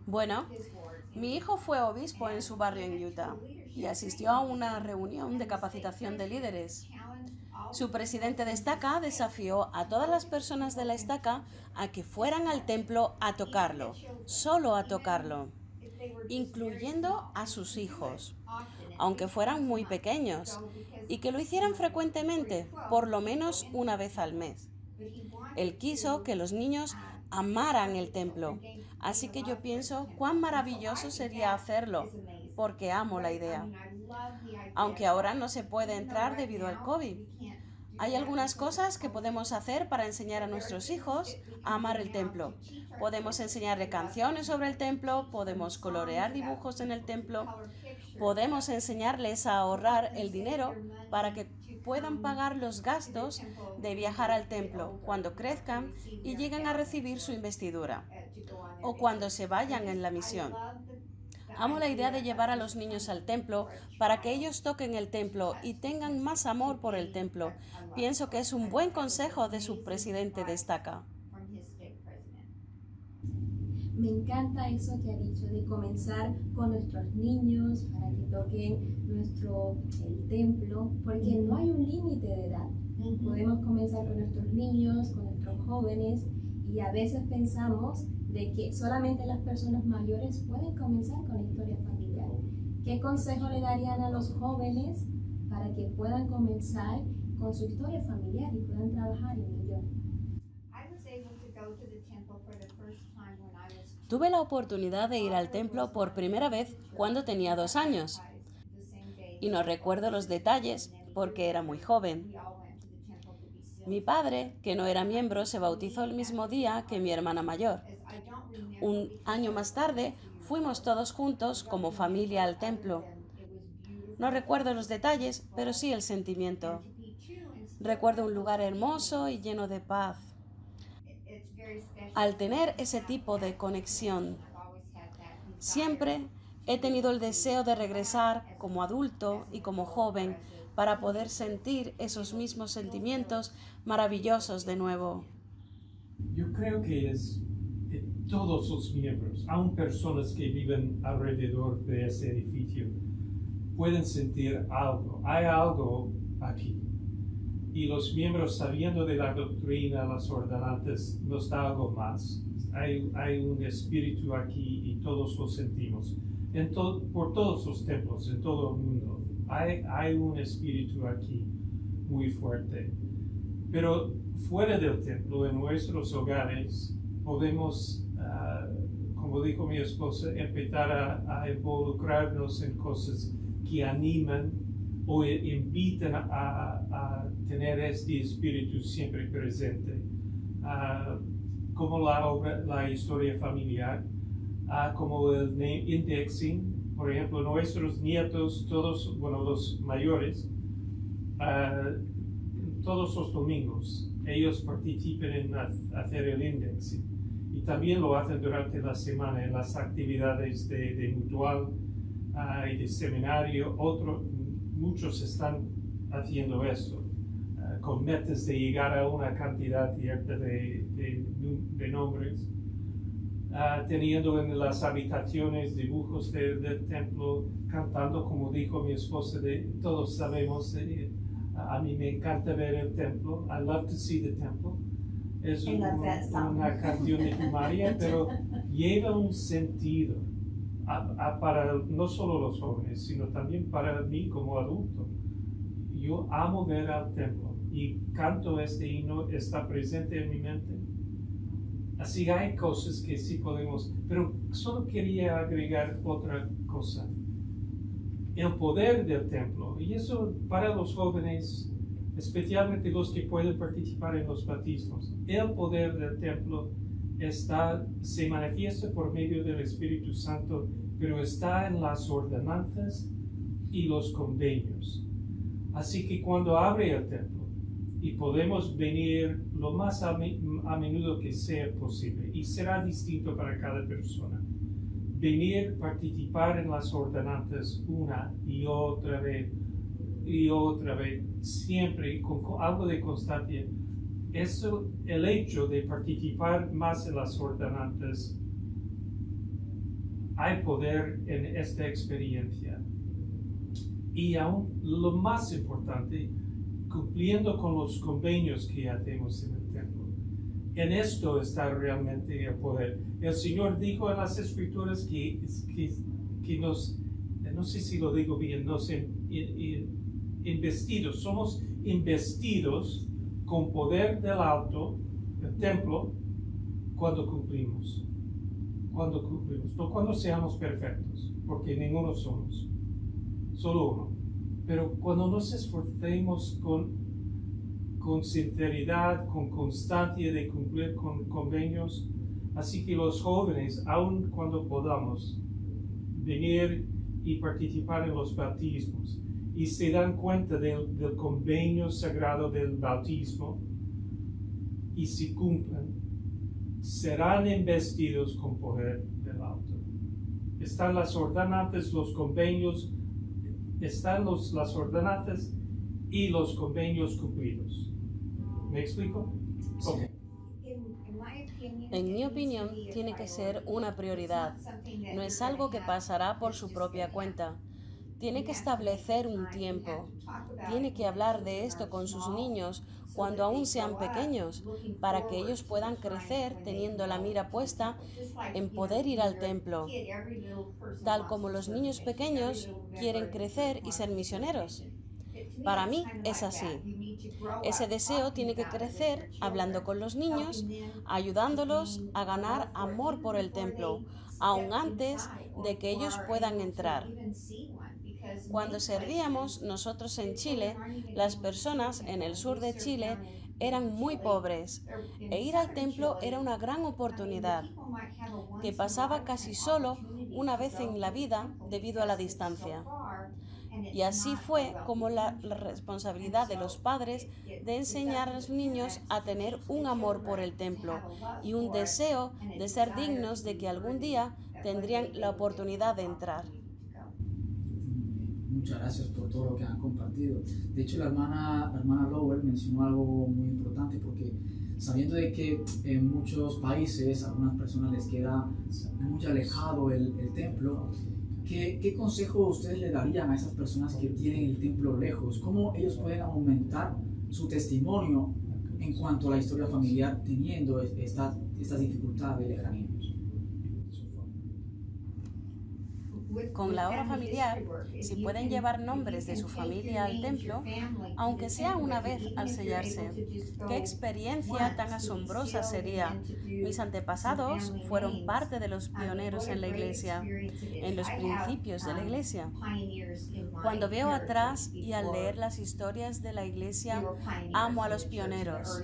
Bueno, mi hijo fue obispo en su barrio en Utah y asistió a una reunión de capacitación de líderes. Su presidente de estaca desafió a todas las personas de la estaca a que fueran al templo a tocarlo, solo a tocarlo, incluyendo a sus hijos, aunque fueran muy pequeños, y que lo hicieran frecuentemente, por lo menos una vez al mes. Él quiso que los niños amaran el templo, así que yo pienso cuán maravilloso sería hacerlo, porque amo la idea. Aunque ahora no se puede entrar debido al COVID. Hay algunas cosas que podemos hacer para enseñar a nuestros hijos a amar el templo. Podemos enseñarle canciones sobre el templo, podemos colorear dibujos en el templo, podemos enseñarles a ahorrar el dinero para que puedan pagar los gastos de viajar al templo cuando crezcan y lleguen a recibir su investidura o cuando se vayan en la misión. Amo la idea de llevar a los niños al templo para que ellos toquen el templo y tengan más amor por el templo. Pienso que es un buen consejo de su presidente de estaca. me encanta eso que ha dicho, de comenzar con nuestros niños para que toquen el templo, porque no hay un límite de edad. Podemos comenzar con nuestros niños, con nuestros jóvenes, y a veces pensamos de que solamente las personas mayores pueden comenzar con la historia familiar. ¿Qué consejo le darían a los jóvenes para que puedan comenzar con su historia familiar y puedan trabajar en ello? Tuve la oportunidad de ir al templo por primera vez cuando tenía 2 años. Y no recuerdo los detalles porque era muy joven. Mi padre, que no era miembro, se bautizó el mismo día que mi hermana mayor. Un año más tarde, fuimos todos juntos como familia al templo. No recuerdo los detalles, pero sí el sentimiento. Recuerdo un lugar hermoso y lleno de paz. Al tener ese tipo de conexión, siempre he tenido el deseo de regresar como adulto y como joven para poder sentir esos mismos sentimientos maravillosos de nuevo. Yo creo que es de todos los miembros, aun personas que viven alrededor de ese edificio, pueden sentir algo. Hay algo aquí. Y los miembros, sabiendo de la doctrina, las ordenanzas, nos da algo más. Hay un espíritu aquí y todos lo sentimos. Por todos los templos, en todo el mundo, hay un espíritu aquí muy fuerte. Pero fuera del templo, en nuestros hogares, podemos, como dijo mi esposa, empezar a involucrarnos en cosas que animan o invitan a tener este espíritu siempre presente, como la historia familiar, como el indexing. Por ejemplo, nuestros nietos, todos, los mayores, todos los domingos, ellos participan en hacer el indexing. Y también lo hacen durante la semana en las actividades de mutual y de seminario. Muchos están haciendo esto, con metas de llegar a una cantidad cierta de nombres, teniendo en las habitaciones dibujos del templo, cantando, como dijo mi esposa, todos sabemos, a mí me encanta ver el templo, I love to see the temple. Es una canción de primaria, pero lleva un sentido para no solo los jóvenes, sino también para mí como adulto. Yo amo ver al templo y canto este himno, está presente en mi mente. Así hay cosas que sí podemos, pero solo quería agregar otra cosa. El poder del templo, y eso para los jóvenes, especialmente los que pueden participar en los bautismos, el poder del templo se manifiesta por medio del Espíritu Santo, pero está en las ordenanzas y los convenios. Así que cuando abre el templo, y podemos venir lo más a menudo que sea posible, y será distinto para cada persona, venir, participar en las ordenanzas una y otra vez, siempre con algo de constancia. Eso, el hecho de participar más en las ordenanzas, hay poder en esta experiencia. Y aún lo más importante, cumpliendo con los convenios que hacemos en el templo. En esto está realmente el poder. El Señor dijo en las Escrituras que nos, no sé si lo digo bien, nos investidos, somos investidos con poder del alto, el templo, cuando cumplimos. No cuando seamos perfectos, porque ninguno somos, solo uno. Pero cuando nos esforcemos con sinceridad, con constancia de cumplir con convenios, así que los jóvenes, aun cuando podamos, venir y participar en los bautismos, y se dan cuenta del convenio sagrado del bautismo, y si cumplen, serán investidos con poder del alto. Están las ordenanzas, los convenios, están las ordenanzas y los convenios cumplidos. ¿Me explico? Okay. In my opinion, En mi opinión, tiene que ser una prioridad. No es algo que pasará por su propia cuenta. Tiene que establecer un tiempo. Tiene que hablar de esto con sus niños cuando aún sean pequeños, para que ellos puedan crecer teniendo la mira puesta en poder ir al templo, tal como los niños pequeños quieren crecer y ser misioneros. Para mí es así. Ese deseo tiene que crecer hablando con los niños, ayudándolos a ganar amor por el templo, aún antes de que ellos puedan entrar. Cuando servíamos nosotros en Chile, las personas en el sur de Chile eran muy pobres e ir al templo era una gran oportunidad que pasaba casi solo una vez en la vida debido a la distancia. Y así fue como la responsabilidad de los padres de enseñar a los niños a tener un amor por el templo y un deseo de ser dignos de que algún día tendrían la oportunidad de entrar. Muchas gracias por todo lo que han compartido. De hecho, la hermana Lowell mencionó algo muy importante, porque sabiendo de que en muchos países a algunas personas les queda muy alejado el templo, ¿qué consejo ustedes le darían a esas personas que tienen el templo lejos? ¿Cómo ellos pueden aumentar su testimonio en cuanto a la historia familiar teniendo estas dificultades de lejanía? Con la obra familiar, si pueden llevar nombres de su familia al templo, aunque sea una vez al sellarse, ¿qué experiencia tan asombrosa sería? Mis antepasados fueron parte de los pioneros en la iglesia, en los principios de la iglesia. Cuando veo atrás y al leer las historias de la iglesia, amo a los pioneros.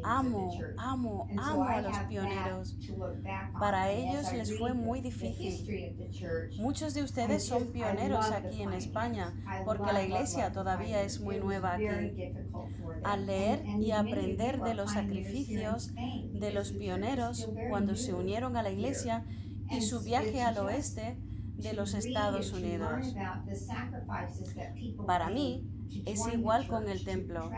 Amo a los pioneros. Para ellos les fue muy difícil. Muchos de ustedes son pioneros aquí en España, porque la iglesia todavía es muy nueva aquí. Al leer y aprender de los sacrificios de los pioneros cuando se unieron a la iglesia y su viaje al oeste de los Estados Unidos. Para mí es igual con el templo.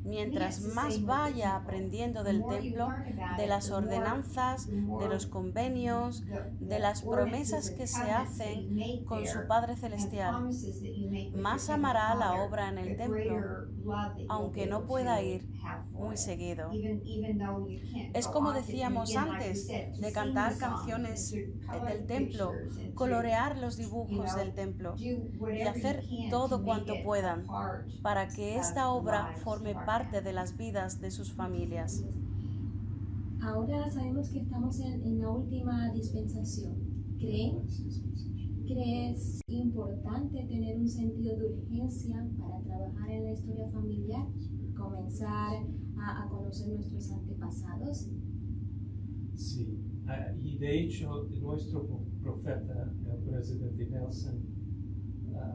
Mientras más vaya aprendiendo del templo, de las ordenanzas, de los convenios, de las promesas que se hacen con su Padre Celestial, más amará la obra en el templo, aunque no pueda ir muy seguido. Es como decíamos antes, de cantar canciones del templo, colorear los dibujos del templo y hacer todo cuanto puedan para que esta obra forme parte de las vidas de sus familias. Ahora sabemos que estamos en la última dispensación. ¿Crees importante tener un sentido de urgencia para trabajar en la historia familiar? Comenzar a conocer nuestros antepasados. Sí, y de hecho nuestro profeta, el presidente Nelson,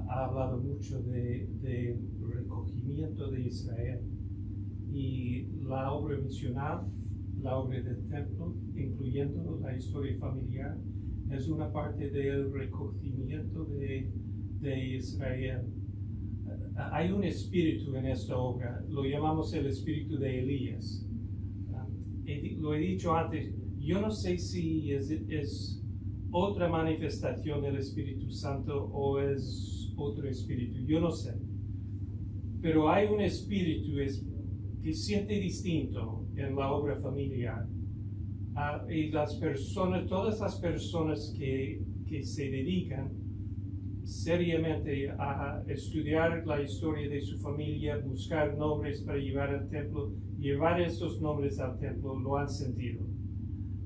ha hablado mucho de recogimiento de Israel, y la obra misional, la obra del templo, incluyendo la historia familiar, es una parte del recogimiento de Israel. Hay un espíritu en esta obra, lo llamamos el espíritu de Elías. Lo he dicho antes, yo no sé si es otra manifestación del Espíritu Santo o es otro espíritu, yo no sé. Pero hay un espíritu que siente distinto en la obra familiar. Y las personas, todas las personas que se dedican seriamente a estudiar la historia de su familia, buscar nombres para llevar al templo, llevar estos nombres al templo, lo han sentido.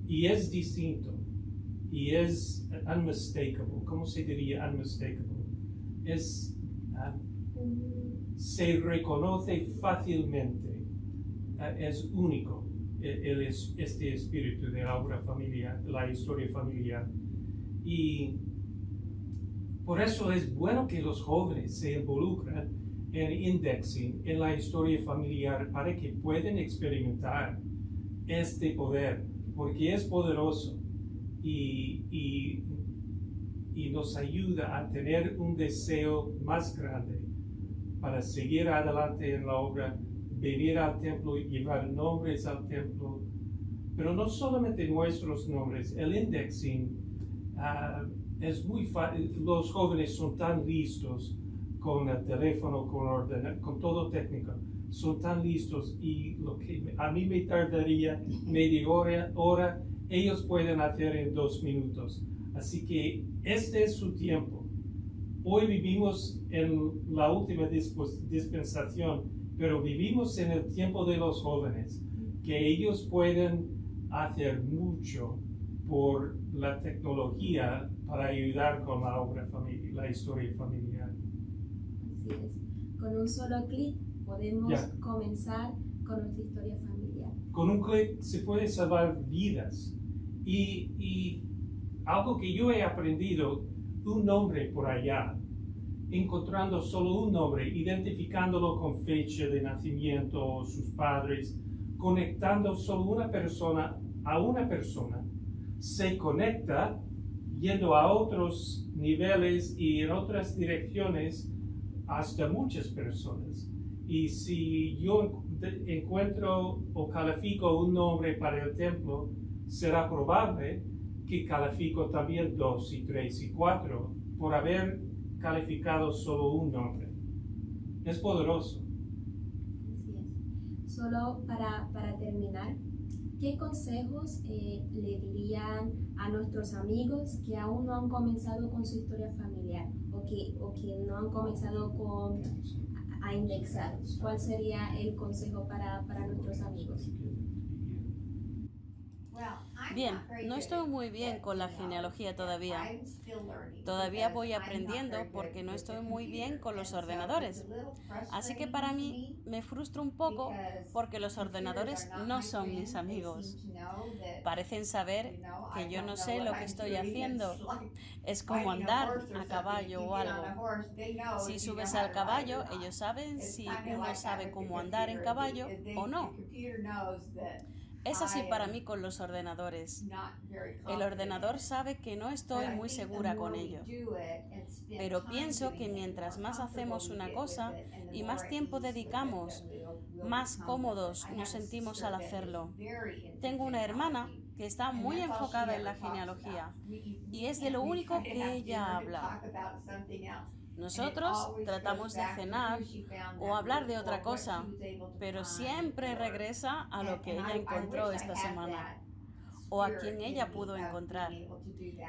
Y es distinto. Y es unmistakable. ¿Cómo se diría unmistakable? Se reconoce fácilmente. Es único este espíritu de la obra familiar, la historia familiar. Y por eso es bueno que los jóvenes se involucren en indexing, en la historia familiar, para que puedan experimentar este poder, porque es poderoso y nos ayuda a tener un deseo más grande para seguir adelante en la obra, venir al templo, llevar nombres al templo, Pero no solamente nuestros nombres, el indexing es muy fácil. Los jóvenes son tan listos con el teléfono, con todo técnico. Son tan listos y lo que a mí me tardaría media hora, ellos pueden hacer en 2 minutos. Así que este es su tiempo. Hoy vivimos en la última dispensación, pero vivimos en el tiempo de los jóvenes, que ellos pueden hacer mucho por la tecnología para ayudar con la obra familiar, la historia familiar. Así es. Con un solo clic podemos comenzar con nuestra historia familiar. Con un clic se puede salvar vidas. Y algo que yo he aprendido, un nombre por allá, encontrando solo un nombre, identificándolo con fecha de nacimiento, sus padres, conectando solo una persona a una persona, se conecta yendo a otros niveles y en otras direcciones hasta muchas personas. Y si yo encuentro o califico un nombre para el templo, será probable que califico también 2 y 3 y 4 por haber calificado solo un nombre. Es poderoso. Así es. Solo para terminar, ¿qué consejos le dirían a nuestros amigos que aún no han comenzado con su historia familiar o que no han comenzado a indexar? ¿Cuál sería el consejo para nuestros amigos? Bien, no estoy muy bien con la genealogía todavía. Todavía voy aprendiendo porque no estoy muy bien con los ordenadores. Así que para mí me frustra un poco porque los ordenadores no son mis amigos. Parecen saber que yo no sé lo que estoy haciendo. Es como andar a caballo o algo. Si subes al caballo, ellos saben si uno sabe cómo andar en caballo o no. Es así para mí con los ordenadores. El ordenador sabe que no estoy muy segura con ello. Pero pienso que mientras más hacemos una cosa y más tiempo dedicamos, más cómodos nos sentimos al hacerlo. Tengo una hermana que está muy enfocada en la genealogía y es de lo único que ella habla. Nosotros tratamos de cenar o hablar de otra cosa, pero siempre regresa a lo que ella encontró esta semana o a quien ella pudo encontrar.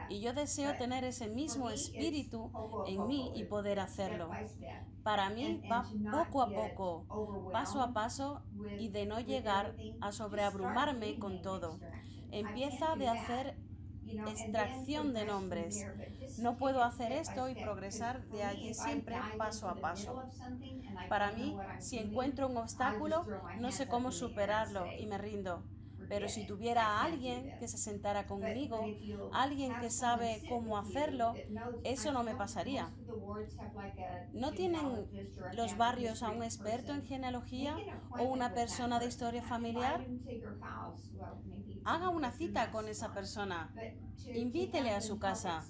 Y yo deseo tener ese mismo espíritu en mí y poder hacerlo. Para mí va poco a poco, paso a paso y de no llegar a sobreabrumarme con todo. Empieza de hacer extracción de nombres. No puedo hacer esto y progresar de allí siempre paso a paso. Para mí, si encuentro un obstáculo, no sé cómo superarlo y me rindo. Pero si tuviera a alguien que se sentara conmigo, alguien que sabe cómo hacerlo, eso no me pasaría. ¿No tienen los barrios a un experto en genealogía o una persona de historia familiar? Haga una cita con esa persona. Invítele a su casa,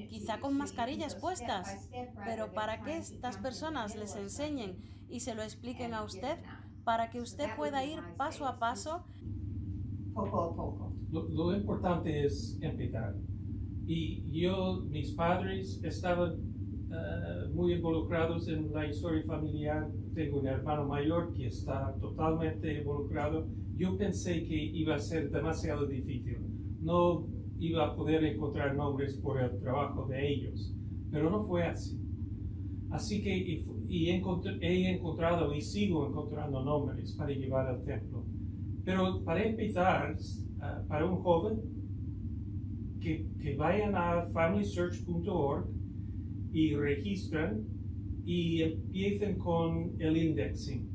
quizá con mascarillas puestas, pero para que estas personas les enseñen y se lo expliquen a usted, para que usted pueda ir paso a paso. Lo importante es empezar. Y mis padres estaban muy involucrados en la historia familiar. Tengo un hermano mayor que está totalmente involucrado. Yo pensé que iba a ser demasiado difícil. No iba a poder encontrar nombres por el trabajo de ellos, pero no fue así. Así que he encontrado y sigo encontrando nombres para llevar al templo. Pero para empezar, para un joven, que vayan a familysearch.org y registren y empiecen con el indexing,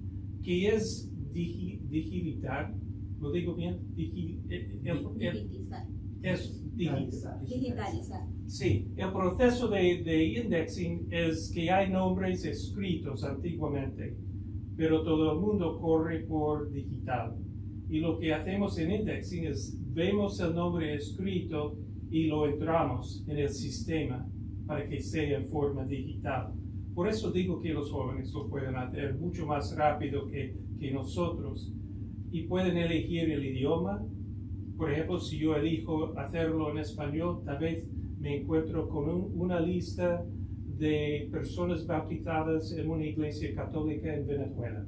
que es digitar, ¿lo digo bien? Digitalizar. Sí, el proceso de indexing es que hay nombres escritos antiguamente, pero todo el mundo corre por digital. Y lo que hacemos en indexing es vemos el nombre escrito y lo entramos en el sistema para que sea en forma digital. Por eso digo que los jóvenes lo pueden hacer mucho más rápido que nosotros y pueden elegir el idioma Por ejemplo, si yo elijo hacerlo en español, tal vez me encuentro con una lista de personas bautizadas en una iglesia católica en Venezuela.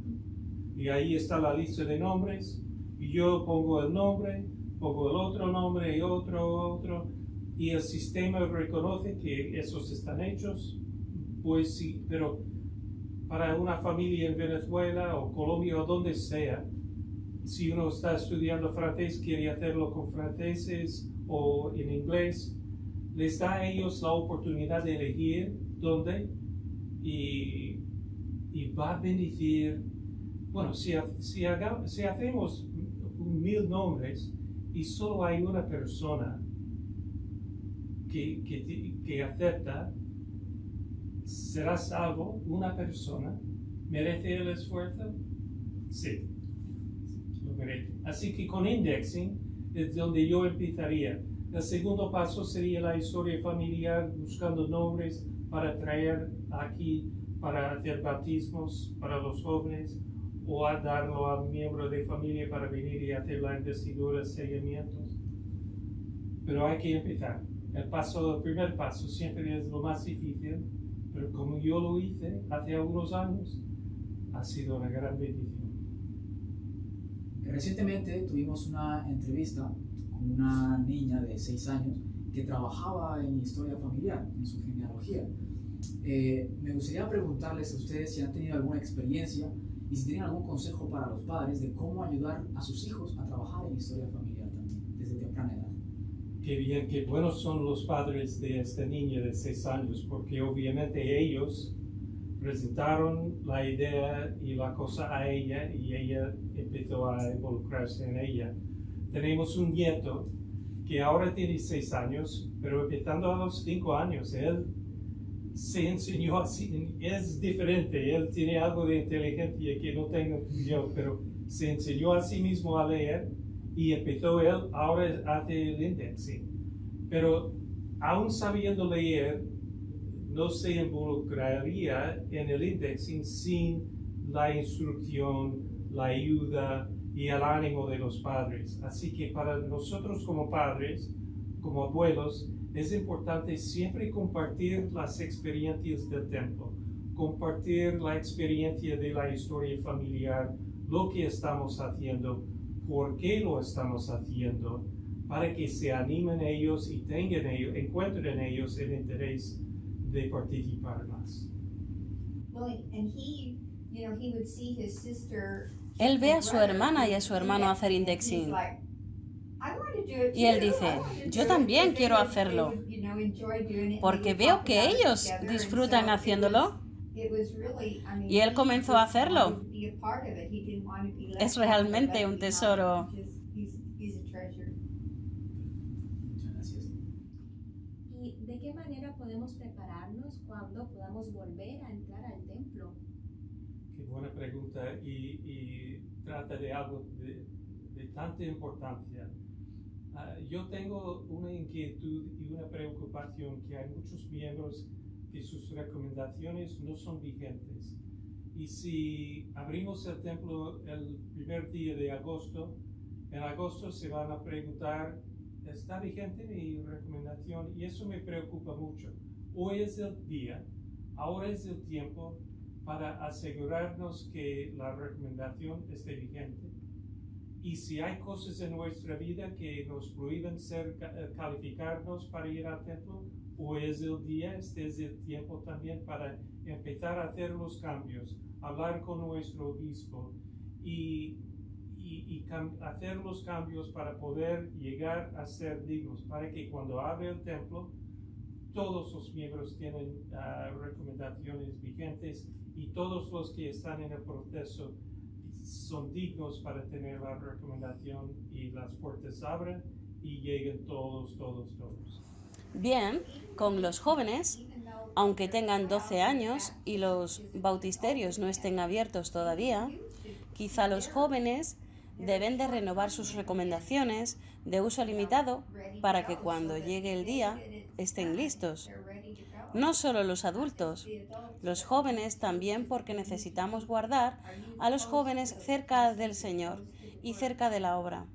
Y ahí está la lista de nombres, y yo pongo el nombre, pongo el otro nombre y otro, y el sistema reconoce que esos están hechos. Pues sí, pero para una familia en Venezuela o Colombia o donde sea, si uno está estudiando francés, quiere hacerlo con franceses o en inglés, les da a ellos la oportunidad de elegir dónde y va a bendecir. Bueno, si hacemos 1000 nombres y solo hay una persona que acepta, ¿será salvo una persona? ¿Merece el esfuerzo? Sí, lo merece. Así que con indexing es donde yo empezaría. El segundo paso sería la historia familiar, buscando nombres para traer aquí, para hacer bautismos para los jóvenes, o a darlo a un miembro de familia para venir y hacer la investidura, seguimientos. Pero hay que empezar. El primer paso siempre es lo más difícil, pero como yo lo hice hace algunos años, ha sido una gran bendición. Recientemente tuvimos una entrevista con una niña de 6 años que trabajaba en historia familiar, en su genealogía. Me gustaría preguntarles a ustedes si han tenido alguna experiencia y si tienen algún consejo para los padres de cómo ayudar a sus hijos a trabajar en historia familiar también, desde temprana edad. Qué bien, qué buenos son los padres de esta niña de 6 años, porque obviamente ellos presentaron la idea y la cosa a ella y ella empezó a involucrarse en ella. Tenemos un nieto que ahora tiene 6 años, pero empezando a los 5 años, él se enseñó así, es diferente, él tiene algo de inteligencia que no tengo yo, pero se enseñó a sí mismo a leer y empezó él, ahora hace el indexing. Pero aún sabiendo leer, no se involucraría en el indexing sin la instrucción, la ayuda y el ánimo de los padres. Así que para nosotros como padres, como abuelos, es importante siempre compartir las experiencias del templo, compartir la experiencia de la historia familiar, lo que estamos haciendo, por qué lo estamos haciendo, para que se animen ellos y encuentren ellos el interés de participar más. Él ve a su hermana y a su hermano hacer indexing. Y él dice, yo también quiero hacerlo, porque veo que ellos disfrutan haciéndolo. Y él comenzó a hacerlo. Es realmente un tesoro. ¿Y de qué manera podemos prepararnos cuando podamos volver a entrar al templo? Qué buena pregunta y trata de algo de tanta importancia. Yo tengo una inquietud y una preocupación que hay muchos miembros que sus recomendaciones no son vigentes. Y si abrimos el templo el primer día de agosto, en agosto se van a preguntar, ¿está vigente mi recomendación? Y eso me preocupa mucho. Hoy es el día, ahora es el tiempo para asegurarnos que la recomendación esté vigente. Y si hay cosas en nuestra vida que nos prohíben calificarnos para ir al templo, hoy es el día, este es el tiempo también para empezar a hacer los cambios, hablar con nuestro obispo y hacer los cambios para poder llegar a ser dignos, para que cuando abre el templo, todos los miembros tienen recomendaciones vigentes y todos los que están en el proceso son dignos para tener la recomendación y las puertas abren y lleguen todos. Bien, con los jóvenes, aunque tengan 12 años y los bautisterios no estén abiertos todavía, quizá los jóvenes deben de renovar sus recomendaciones de uso limitado para que cuando llegue el día estén listos. No solo los adultos, los jóvenes también, porque necesitamos guardar a los jóvenes cerca del Señor y cerca de la obra.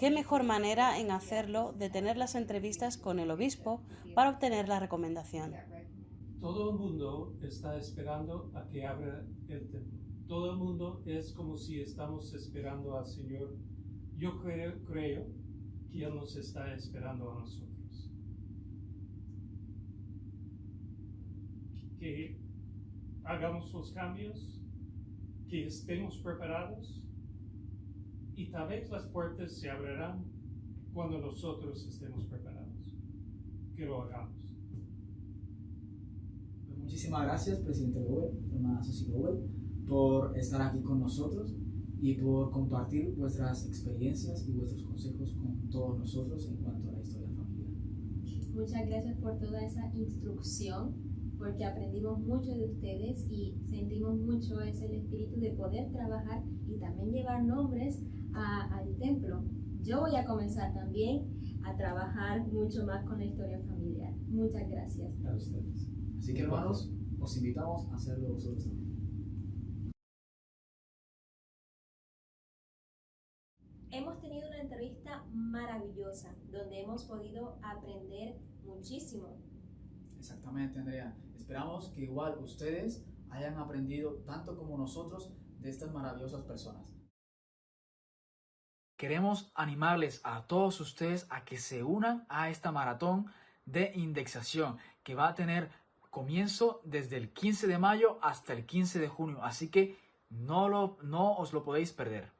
¿Qué mejor manera en hacerlo de tener las entrevistas con el obispo para obtener la recomendación? Todo el mundo está esperando a que abra el templo. Todo el mundo es como si estamos esperando al Señor. Yo creo que Él nos está esperando a nosotros. Que hagamos los cambios, que estemos preparados y tal vez las puertas se abrirán cuando nosotros estemos preparados. Que lo hagamos. Muchísimas gracias, presidente Lowell, hermana Susie Lowell, por estar aquí con nosotros y por compartir vuestras experiencias y vuestros consejos con todos nosotros en cuanto a la historia familiar. Muchas gracias por toda esa instrucción, porque aprendimos mucho de ustedes y sentimos mucho ese espíritu de poder trabajar y también llevar nombres al templo. Yo voy a comenzar también a trabajar mucho más con la historia familiar. Muchas gracias. A ustedes. Así que, hermanos, os invitamos a hacerlo vosotros también. Hemos tenido una entrevista maravillosa donde hemos podido aprender muchísimo. Exactamente, Andrea. Esperamos que igual ustedes hayan aprendido tanto como nosotros de estas maravillosas personas. Queremos animarles a todos ustedes a que se unan a esta maratón de indexación que va a tener comienzo desde el 15 de mayo hasta el 15 de junio. Así que no os lo podéis perder.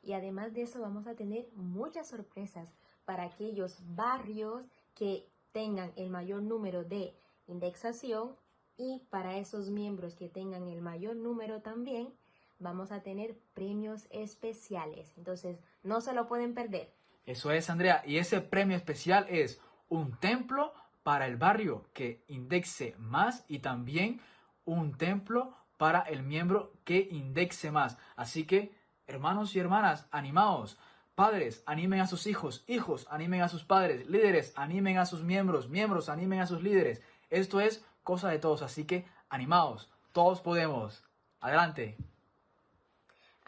Y además de eso vamos a tener muchas sorpresas para aquellos barrios que tengan el mayor número de indexación y para esos miembros que tengan el mayor número también vamos a tener premios especiales. Entonces no se lo pueden perder. Eso es, Andrea. Y ese premio especial es un templo para el barrio que indexe más y también un templo para el miembro que indexe más. Así que, hermanos y hermanas, animaos. Padres, animen a sus hijos. Hijos, animen a sus padres. Líderes, animen a sus miembros. Miembros, animen a sus líderes. Esto es cosa de todos. Así que, animaos. Todos podemos. Adelante.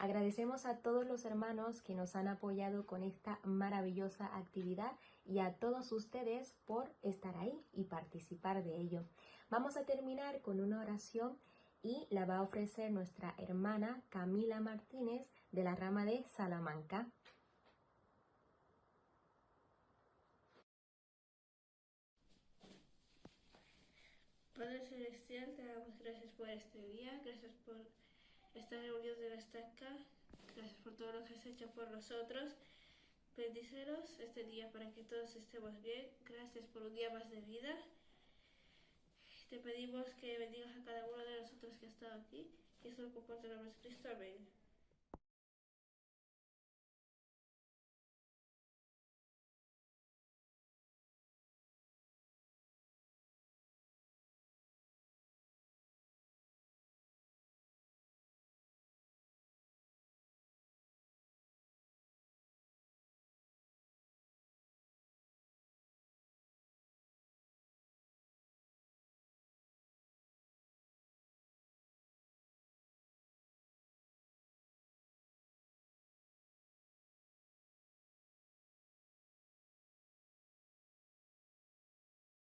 Agradecemos a todos los hermanos que nos han apoyado con esta maravillosa actividad y a todos ustedes por estar ahí y participar de ello. Vamos a terminar con una oración y la va a ofrecer nuestra hermana Camila Martínez de la rama de Salamanca. Padre Celestial, te damos gracias por este día, gracias por estar reunidos en esta acá, gracias por todo lo que has hecho por nosotros. Bendícenos este día para que todos estemos bien. Gracias por un día más de vida. Te pedimos que bendigas a cada uno de nosotros que ha estado aquí. Y eso lo comparto en el nombre de Cristo. Amén.